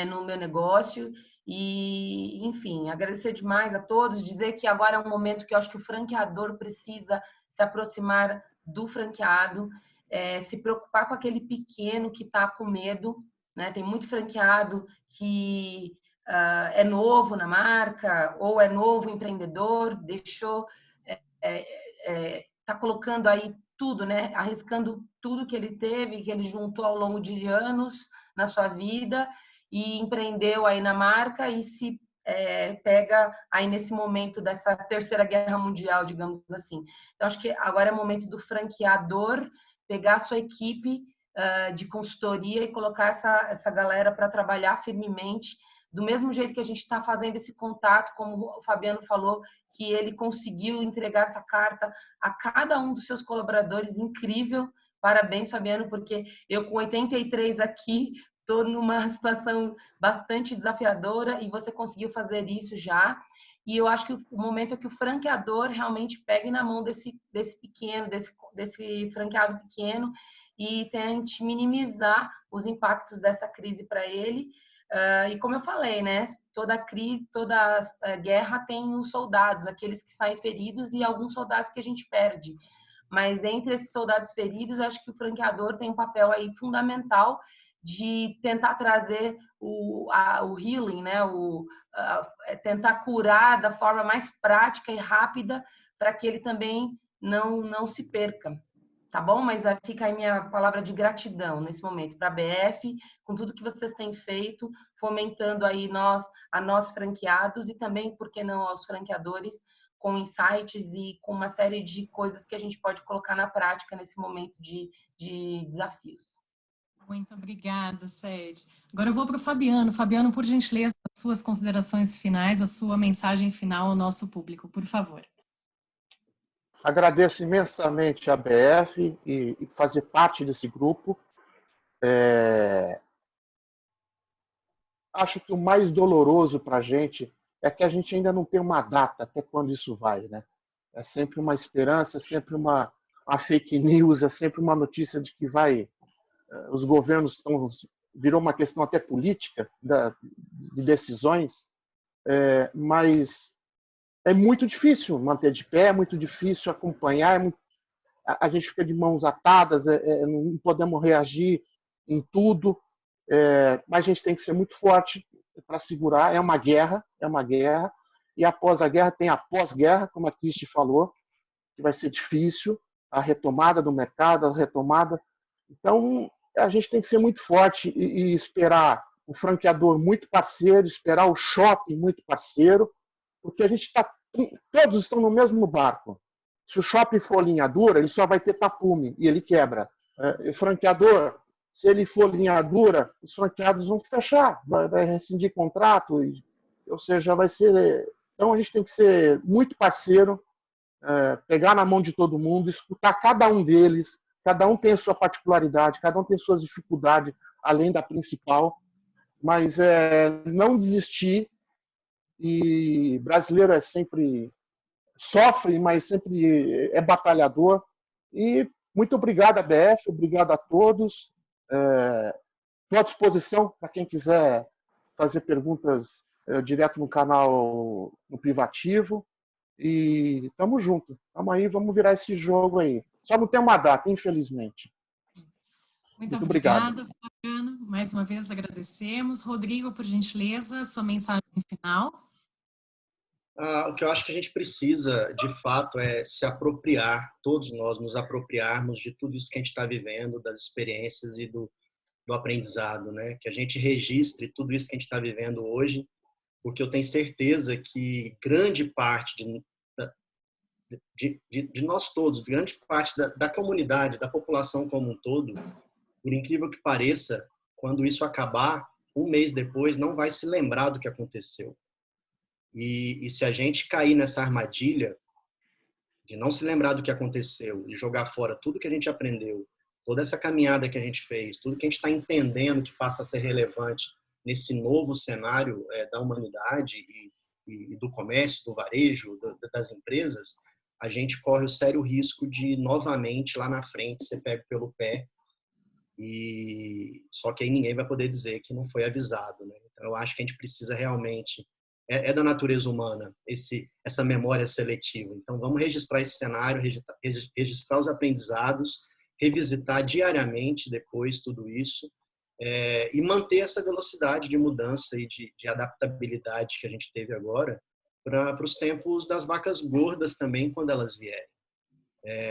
no meu negócio e, enfim, agradecer demais a todos, dizer que agora é um momento que eu acho que o franqueador precisa se aproximar do franqueado, se preocupar com aquele pequeno que está com medo, né? Tem muito franqueado que é novo na marca ou é novo empreendedor, está colocando aí tudo, né? Arriscando tudo que ele teve, que ele juntou ao longo de anos na sua vida e empreendeu aí na marca e se pega aí nesse momento dessa terceira guerra mundial, digamos assim. Então, acho que agora é o momento do franqueador pegar a sua equipe de consultoria e colocar essa galera para trabalhar firmemente, do mesmo jeito que a gente está fazendo esse contato, como o Fabiano falou, que ele conseguiu entregar essa carta a cada um dos seus colaboradores, incrível. Parabéns, Fabiano, porque eu com 83 aqui estou numa situação bastante desafiadora e você conseguiu fazer isso já. E eu acho que o momento é que o franqueador realmente pegue na mão desse pequeno, desse franqueado pequeno e tente minimizar os impactos dessa crise para ele. E como eu falei, né, toda guerra tem os soldados, aqueles que saem feridos e alguns soldados que a gente perde. Mas entre esses soldados feridos, eu acho que o franqueador tem um papel aí fundamental de tentar trazer o healing, né? Tentar curar da forma mais prática e rápida para que ele também não se perca, tá bom? Mas fica aí minha palavra de gratidão nesse momento para a BF, com tudo que vocês têm feito, fomentando aí a nós franqueados e também, por que não, aos franqueadores, com insights e com uma série de coisas que a gente pode colocar na prática nesse momento de desafios. Muito obrigada, Sede. Agora eu vou para o Fabiano. Fabiano, por gentileza, as suas considerações finais, a sua mensagem final ao nosso público, por favor. Agradeço imensamente a BF e fazer parte desse grupo. Acho que o mais doloroso para a gente é que a gente ainda não tem uma data até quando isso vai, né? É sempre uma esperança, é sempre uma fake news, é sempre uma notícia de que os governos virou uma questão até política de decisões, mas é muito difícil manter de pé, é muito difícil acompanhar, a gente fica de mãos atadas, não podemos reagir em tudo, mas a gente tem que ser muito forte para segurar. É uma guerra, e após a guerra tem a pós-guerra, como a Cristi falou, que vai ser difícil, a retomada do mercado, a retomada. Então, a gente tem que ser muito forte e esperar o franqueador muito parceiro, esperar o shopping muito parceiro, porque todos estão no mesmo barco. Se o shopping for linha dura, ele só vai ter tapume e ele quebra. O franqueador, se ele for linha dura, os franqueados vão fechar, vai rescindir contrato, ou seja, vai ser... Então a gente tem que ser muito parceiro, pegar na mão de todo mundo, escutar cada um deles, cada um tem a sua particularidade, cada um tem suas dificuldades, além da principal, mas não desistir. E brasileiro sempre sofre, mas sempre é batalhador. E muito obrigado, BF, obrigado a todos. Estou à disposição para quem quiser fazer perguntas direto no canal, no privativo. E estamos juntos. Vamos aí, vamos virar esse jogo aí. Só não tem uma data, infelizmente. Muito obrigado. obrigada, Fabiana. Mais uma vez agradecemos. Rodrigo, por gentileza, sua mensagem final. O que eu acho que a gente precisa, de fato, é se apropriar, todos nós nos apropriarmos de tudo isso que a gente está vivendo, das experiências e do aprendizado, né? Que a gente registre tudo isso que a gente está vivendo hoje, porque eu tenho certeza que grande parte de nós todos, grande parte da comunidade, da população como um todo, por incrível que pareça, quando isso acabar, um mês depois, não vai se lembrar do que aconteceu. E se a gente cair nessa armadilha de não se lembrar do que aconteceu e jogar fora tudo que a gente aprendeu, toda essa caminhada que a gente fez, tudo que a gente está entendendo que passa a ser relevante nesse novo cenário da humanidade e do comércio, do varejo, das empresas, a gente corre o sério risco de, novamente, lá na frente, ser pego pelo pé. Só que aí ninguém vai poder dizer que não foi avisado, né? Então, eu acho que a gente precisa realmente... É da natureza humana essa memória seletiva. Então, vamos registrar esse cenário, registrar os aprendizados, revisitar diariamente depois tudo isso e manter essa velocidade de mudança e de adaptabilidade que a gente teve agora para os tempos das vacas gordas também, quando elas vierem.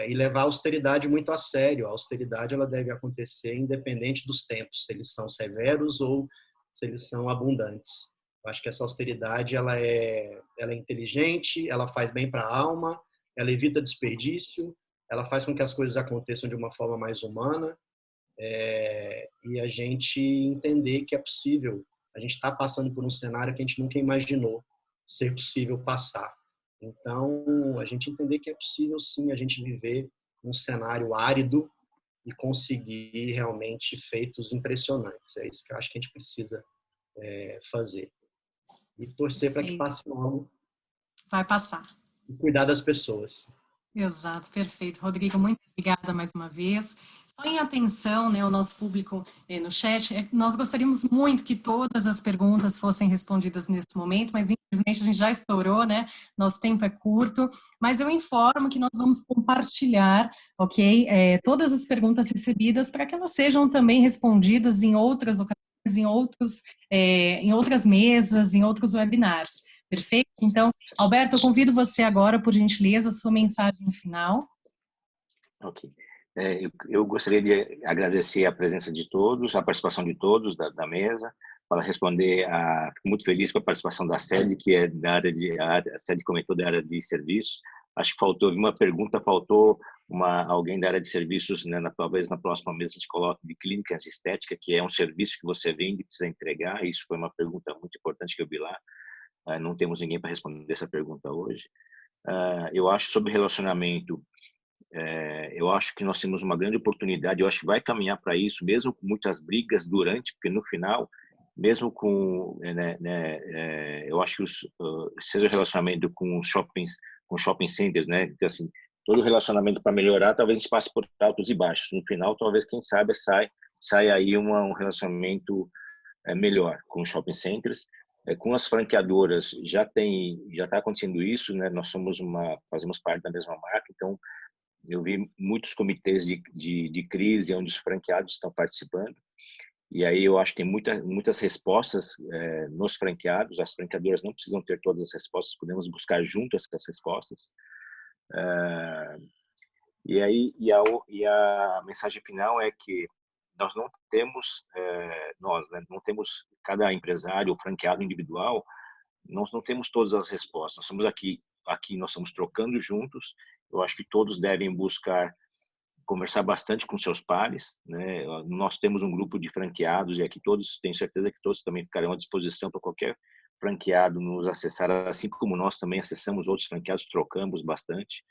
E levar a austeridade muito a sério. A austeridade ela deve acontecer independente dos tempos, se eles são severos ou se eles são abundantes. Eu acho que essa austeridade ela é inteligente, ela faz bem para a alma, ela evita desperdício, ela faz com que as coisas aconteçam de uma forma mais humana e a gente entender que é possível. A gente está passando por um cenário que a gente nunca imaginou ser possível passar. Então, a gente entender que é possível, sim, a gente viver um cenário árido e conseguir realmente feitos impressionantes. É isso que eu acho que a gente precisa fazer. E torcer para que passe logo. Vai passar. E cuidar das pessoas. Exato, perfeito. Rodrigo, muito obrigada mais uma vez. Só em atenção, né, o nosso público no chat, nós gostaríamos muito que todas as perguntas fossem respondidas nesse momento, mas infelizmente a gente já estourou, né? Nosso tempo é curto, mas eu informo que nós vamos compartilhar, ok? Todas as perguntas recebidas para que elas sejam também respondidas em outras ocasiões, em outras mesas, em outros webinars. Perfeito? Então, Alberto, eu convido você agora, por gentileza, a sua mensagem final. Ok. Eu gostaria de agradecer a presença de todos, a participação de todos da mesa, para responder fico muito feliz com a participação da sede, que é da a sede comentou da área de serviços. Acho que faltou uma pergunta, faltou alguém da área de serviços, né, talvez na próxima mesa a gente coloque de clínicas de estética, que é um serviço que você vende e precisa entregar. Isso foi uma pergunta muito importante que eu vi lá. Não temos ninguém para responder essa pergunta hoje. Eu acho sobre relacionamento, eu acho que nós temos uma grande oportunidade, eu acho que vai caminhar para isso, mesmo com muitas brigas durante, porque no final, mesmo com, eu acho que seja relacionamento com shopping centers, né, que assim, todo relacionamento para melhorar, talvez a gente passe por altos e baixos. No final, talvez, quem sabe, sai aí um relacionamento melhor com shopping centers. Com as franqueadoras já está acontecendo isso, né? Nós fazemos parte da mesma marca, então eu vi muitos comitês de crise onde os franqueados estão participando, e aí eu acho que tem muitas respostas nos franqueados. As franqueadoras não precisam ter todas as respostas, podemos buscar juntas essas respostas. E a mensagem final é que nós não temos, não temos, cada empresário ou franqueado individual, nós não temos todas as respostas. Nós somos aqui nós estamos trocando juntos. Eu acho que todos devem buscar conversar bastante com seus pares, né? Nós temos um grupo de franqueados e aqui todos, tenho certeza que todos também ficarão à disposição para qualquer franqueado nos acessar, assim como nós também acessamos outros franqueados, trocamos bastante.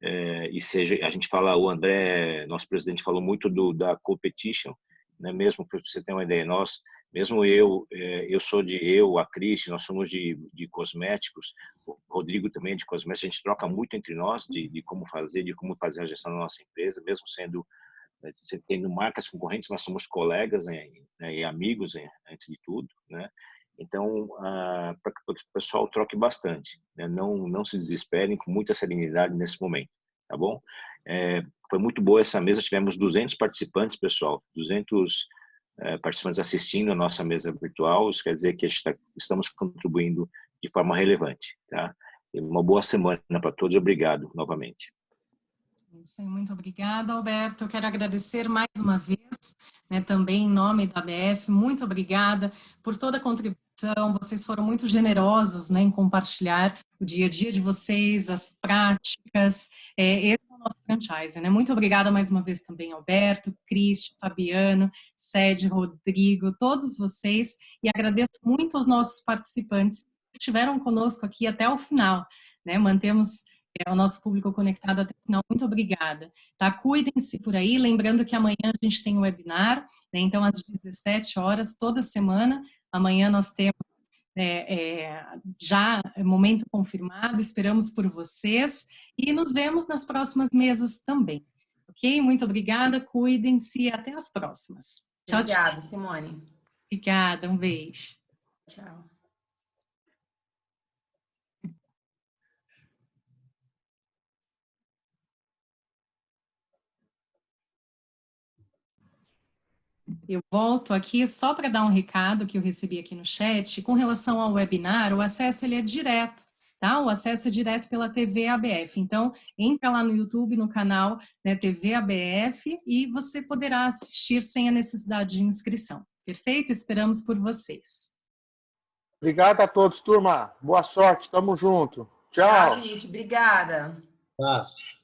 A gente fala, o André, nosso presidente, falou muito da competition, né? Mesmo para você ter uma ideia, a Cris, nós somos de cosméticos, o Rodrigo também é de cosméticos, a gente troca muito entre nós de como fazer a gestão da nossa empresa, mesmo tendo marcas concorrentes, nós somos colegas, né, e amigos, antes de tudo, né? Então, para que o pessoal troque bastante, né? Não se desesperem, com muita serenidade nesse momento, tá bom? Foi muito boa essa mesa, tivemos 200 participantes, pessoal, 200 participantes assistindo a nossa mesa virtual, isso quer dizer que estamos contribuindo de forma relevante. Tá? E uma boa semana para todos, obrigado novamente. Isso aí, muito obrigada, Alberto. Eu quero agradecer mais uma vez, né, também em nome da ABF, muito obrigada por toda a contribuição, vocês foram muito generosos, né, em compartilhar o dia a dia de vocês, as práticas, esse é o nosso franchise, né? Muito obrigada mais uma vez também, Alberto, Cristian, Fabiano, Sede, Rodrigo, todos vocês, e agradeço muito aos nossos participantes que estiveram conosco aqui até o final, né? Mantemos o nosso público conectado até o final. Muito obrigada. Tá? Cuidem-se por aí, lembrando que amanhã a gente tem um webinar, né? Então às 17 horas, toda semana. Amanhã nós temos já momento confirmado, esperamos por vocês e nos vemos nas próximas mesas também. Ok? Muito obrigada, cuidem-se e até as próximas. Tchau, Obrigada, tchau. Simone. Obrigada, um beijo. Tchau. Eu volto aqui só para dar um recado que eu recebi aqui no chat. Com relação ao webinar, o acesso ele é direto, tá? O acesso é direto pela TV ABF. Então, entra lá no YouTube, no canal, né, TV ABF, e você poderá assistir sem a necessidade de inscrição. Perfeito? Esperamos por vocês. Obrigado a todos, turma. Boa sorte, tamo junto. Tchau. Tchau, gente. Obrigada. Nossa.